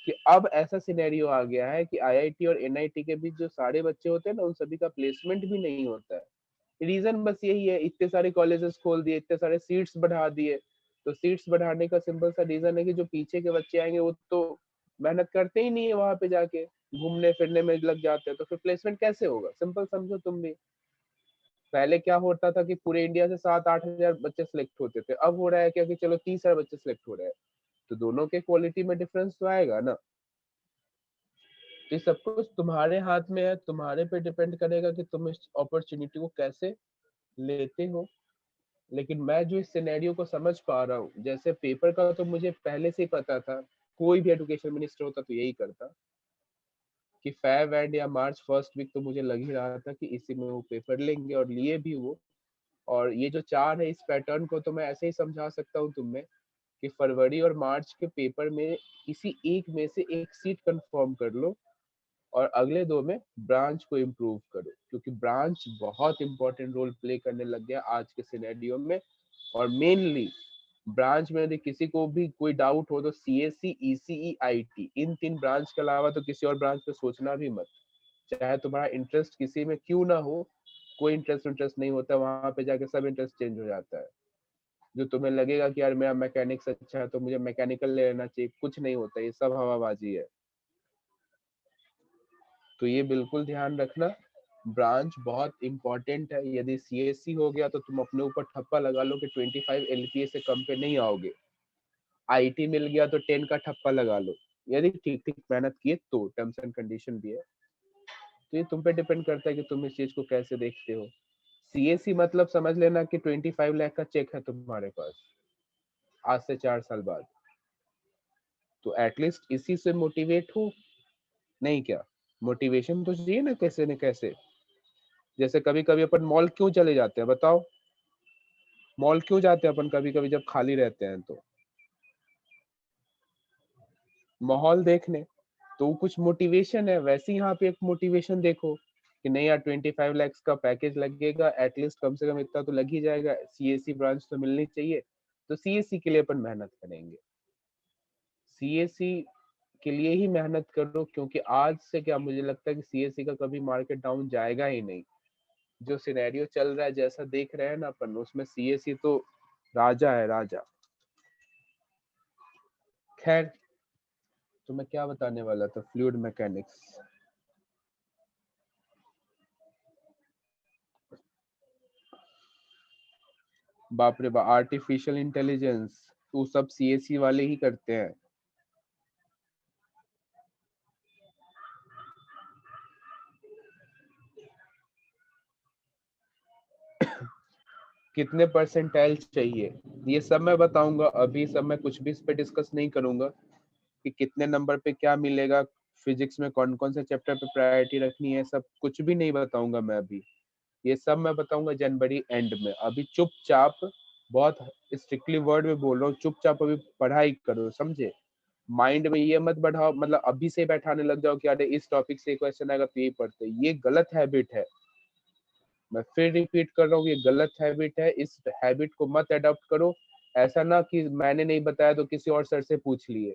कि अब ऐसा सिनेरियो आ गया है कि आईआईटी और एनआईटी के बीच जो सारे बच्चे होते हैं ना, उन सभी का प्लेसमेंट भी नहीं होता है। रीजन बस यही है, इतने सारे कॉलेजेस खोल दिए, इतने सारे सीट्स बढ़ा दिए। तो सीट्स बढ़ाने का सिंपल सा रीजन है कि जो पीछे के बच्चे आएंगे वो तो मेहनत करते ही नहीं है, वहां पे जाके घूमने फिरने में लग जाते हैं, तो फिर प्लेसमेंट कैसे होगा? सिंपल समझो तुम भी। पहले क्या होता था कि पूरे इंडिया से 7-8 हजार बच्चे सिलेक्ट होते थे, अब हो रहा है क्या कि चलो 30 हजार बच्चे सिलेक्ट हो रहे हैं। तो दोनों के क्वालिटी में डिफरेंस तो आएगा ना। तो ये सब कुछ तुम्हारे हाथ में है, तुम्हारे पे डिपेंड करेगा कि तुम इस अपॉर्चुनिटी को कैसे लेते हो। लेकिन मैं जो इस सिनेरियो को समझ पा रहा हूँ, जैसे पेपर का तो मुझे पहले से ही पता था, कोई भी एजुकेशन मिनिस्टर होता तो यही करता कि फेब एंड या मार्च फर्स्ट वीक तो मुझे लग ही रहा था कि इसी में वो पेपर लेंगे, और लिए भी वो। और ये जो 4 है, इस पैटर्न को तो मैं ऐसे ही समझा सकता हूँ तुम्हें कि फरवरी और मार्च के पेपर में किसी एक में से एक सीट कंफर्म कर लो, और अगले 2 में ब्रांच को इम्प्रूव करो, क्योंकि ब्रांच बहुत इंपॉर्टेंट रोल प्ले करने लग गया आज के सिनेरियो में। और मेनली ब्रांच में यदि किसी को भी कोई डाउट हो तो CSC, ECE, IT, in 3 branch के अलावा तो किसी और ब्रांच पे सोचना भी मत। चाहे तुम्हारा इंटरेस्ट किसी में क्यों ना हो, कोई इंटरेस्ट नहीं होता वहां पे जाके, सब इंटरेस्ट चेंज हो जाता है। जो तुम्हें लगेगा कि यार मेरा मैकेनिक्स अच्छा है तो मुझे मैकेनिकल ले लेना चाहिए, कुछ नहीं होता, ये सब हवाबाजी है। तो ये बिल्कुल ध्यान रखना, ब्रांच बहुत इंपॉर्टेंट है। यदि सीएससी हो गया तो तुम अपने ऊपर ठप्पा लगा लो कि 25 एलपीए से कम पे नहीं आओगे। आईटी मिल गया तो 10 का ठप्पा लगा लो, यदि ठीक ठीक मेहनत किए तो। टर्म्स एंड कंडीशन भी है, तो ये तुम पे डिपेंड करता है कि तुम इस चीज को कैसे देखते हो। सीएससी मतलब समझ लेना कि 25 लाख का चेक है तुम्हारे पास आज से 4 साल बाद। तो एटलीस्ट इसी से मोटिवेट हो, नहीं क्या? मोटिवेशन तो चाहिए ना कैसे न कैसे। जैसे कभी कभी अपन मॉल क्यों चले जाते हैं बताओ? मॉल क्यों जाते हैं अपन कभी कभी जब खाली रहते हैं? तो माहौल देखने। तो वो कुछ मोटिवेशन है, वैसे यहाँ पे एक मोटिवेशन देखो कि नहीं यार 25 lakhs का पैकेज लगेगा, एटलीस्ट कम से कम इतना तो लग ही जाएगा, सीएससी ब्रांच तो मिलनी चाहिए, तो सीएससी के लिए अपन मेहनत करेंगे। सीएससी के लिए ही मेहनत करो, क्योंकि आज से क्या मुझे लगता है कि सीएससी का कभी मार्केट डाउन जाएगा ही नहीं। जो सिनेरियो चल रहा है, जैसा देख रहे हैं ना अपन, उसमें सीएससी तो राजा है, राजा। खैर, तो मैं क्या बताने वाला था, फ्लूइड मैकेनिक्स। बाप रे बाप, आर्टिफिशियल इंटेलिजेंस तो सब सीएससी वाले ही करते हैं। कितने परसेंटाइल चाहिए ये सब मैं बताऊंगा, अभी सब मैं कुछ भी इस पे डिस्कस नहीं करूंगा कि कितने नंबर पे क्या मिलेगा, फिजिक्स में कौन कौन से चैप्टर पे प्रायोरिटी रखनी है, सब कुछ भी नहीं बताऊंगा मैं अभी। ये सब मैं बताऊंगा जनवरी एंड में। अभी चुपचाप, बहुत स्ट्रिक्टली वर्ड में बोल रहा हूँ, चुपचाप अभी पढ़ाई करो, समझे? माइंड में ये मत बढ़ाओ, मतलब अभी से बैठाने लग जाओ कि अरे इस टॉपिक से क्वेश्चन आएगा तो यही पढ़ते, ये गलत हैबिट है। मैं फिर रिपीट कर रहा हूँ, ये गलत हैबिट है, इस हैबिट को मत अडॉप्ट करो। ऐसा ना कि मैंने नहीं बताया तो किसी और सर से पूछ लिए,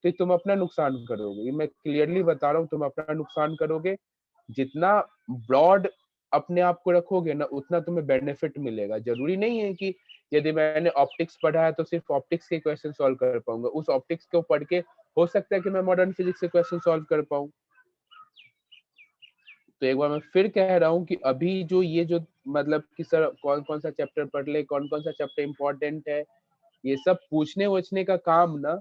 तो तुम अपना नुकसान करोगे, ये मैं क्लियरली बता रहा हूँ, तुम अपना नुकसान करोगे। जितना ब्रॉड अपने आप को रखोगे ना, उतना तुम्हें बेनिफिट मिलेगा। जरूरी नहीं है कि यदि मैंने ऑप्टिक्स पढ़ा है तो सिर्फ ऑप्टिक्स के क्वेश्चन सॉल्व कर पाऊंगा, उस ऑप्टिक्स को पढ़ के हो सकता है कि मैं मॉडर्न फिजिक्स के क्वेश्चन सॉल्व कर पाऊं। तो एक बार मैं फिर कह रहा हूँ कि अभी जो ये जो मतलब कि सर कौन कौन सा चैप्टर पढ़ ले, कौन कौन सा चैप्टर इंपॉर्टेंट है, ये सब पूछने वूछने का काम ना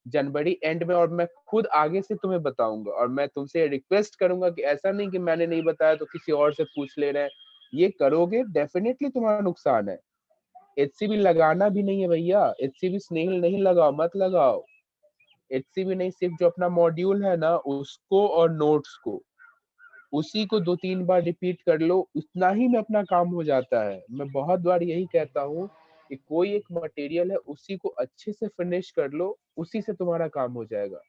जनवरी एंड में, और मैं खुद आगे से तुम्हें बताऊंगा। और मैं तुमसे रिक्वेस्ट करूंगा कि ऐसा नहीं कि मैंने नहीं बताया तो किसी और से पूछ ले रहे हैं, ये करोगे डेफिनेटली तुम्हारा नुकसान है। एचसीबी लगाना भी नहीं है भैया, एचसीबी स्नेहिल नहीं लगाओ, मत लगाओ। एचसीबी नहीं, सिर्फ जो अपना मॉड्यूल है ना उसको और नोट्स को, उसी को 2-3 बार रिपीट कर लो, उतना ही में अपना काम हो जाता है। मैं बहुत बार यही कहता हूँ कि कोई एक मटेरियल है उसी को अच्छे से फिनिश कर लो, उसी से तुम्हारा काम हो जाएगा।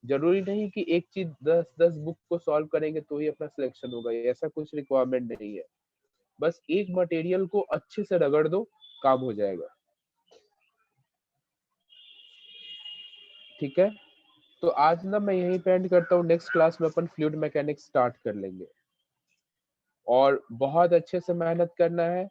जरूरी नहीं कि एक चीज 10-10 बुक को सॉल्व करेंगे तो ही अपना सिलेक्शन होगा, ऐसा कुछ रिक्वायरमेंट नहीं है। बस एक मटेरियल को अच्छे से रगड़ दो, काम हो जाएगा। ठीक है, तो आज ना मैं यहीं पे एंड करता हूँ, नेक्स्ट क्लास में अपन फ्लूइड मैकेनिक्स स्टार्ट कर लेंगे। और बहुत अच्छे से मेहनत करना है।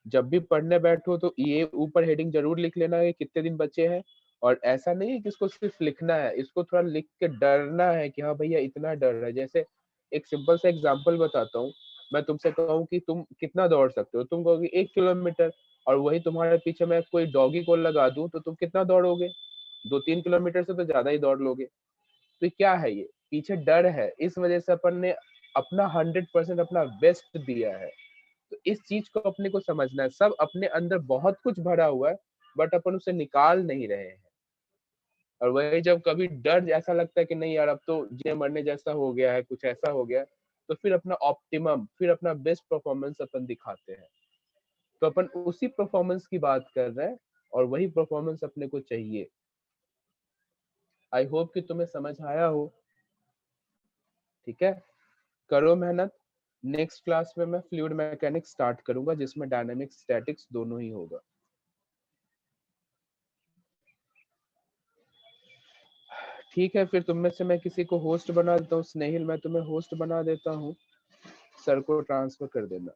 जब भी पढ़ने बैठो तो ये ऊपर हेडिंग जरूर लिख लेना है कितने दिन बचे हैं। और ऐसा नहीं है कि इसको सिर्फ लिखना है, इसको थोड़ा लिख के डरना है कि हाँ भैया इतना डर रहा है। जैसे एक सिंपल सा एग्जांपल बताता हूँ, मैं तुमसे कहूँ कि तुम कितना दौड़ सकते हो, तुम कहोगे 1 किलोमीटर, और वही तुम्हारे पीछे मैं कोई डॉगी को लगा दूं तो तुम कितना दौड़ोगे? 2-3 किलोमीटर से तो ज्यादा ही दौड़ लोगे। तो ये क्या है ये? पीछे डर है, इस वजह से अपन ने अपना 100% अपना बेस्ट दिया है। तो इस चीज को अपने को समझना है, सब अपने अंदर बहुत कुछ भरा हुआ है, बट अपन उसे निकाल नहीं रहे हैं। और वही जब कभी डर ऐसा लगता है कि नहीं यार अब तो जीने मरने जैसा हो गया है, कुछ ऐसा हो गया है, तो फिर अपना ऑप्टिमम, फिर अपना बेस्ट परफॉर्मेंस अपन दिखाते हैं। तो अपन उसी परफॉर्मेंस की बात कर रहे हैं, और वही परफॉर्मेंस अपने को चाहिए। आई होप कि तुम्हें समझ आया हो। ठीक है, करो मेहनत। नेक्स्ट क्लास में मैं फ्लूइड मैकेनिक्स स्टार्ट करूंगा, जिसमें डायनामिक्स स्टैटिक्स दोनों ही होगा। ठीक है, फिर तुम में से मैं किसी को होस्ट बना देता हूँ। स्नेहिल, मैं तुम्हें होस्ट बना देता हूँ, सर को ट्रांसफर कर देना।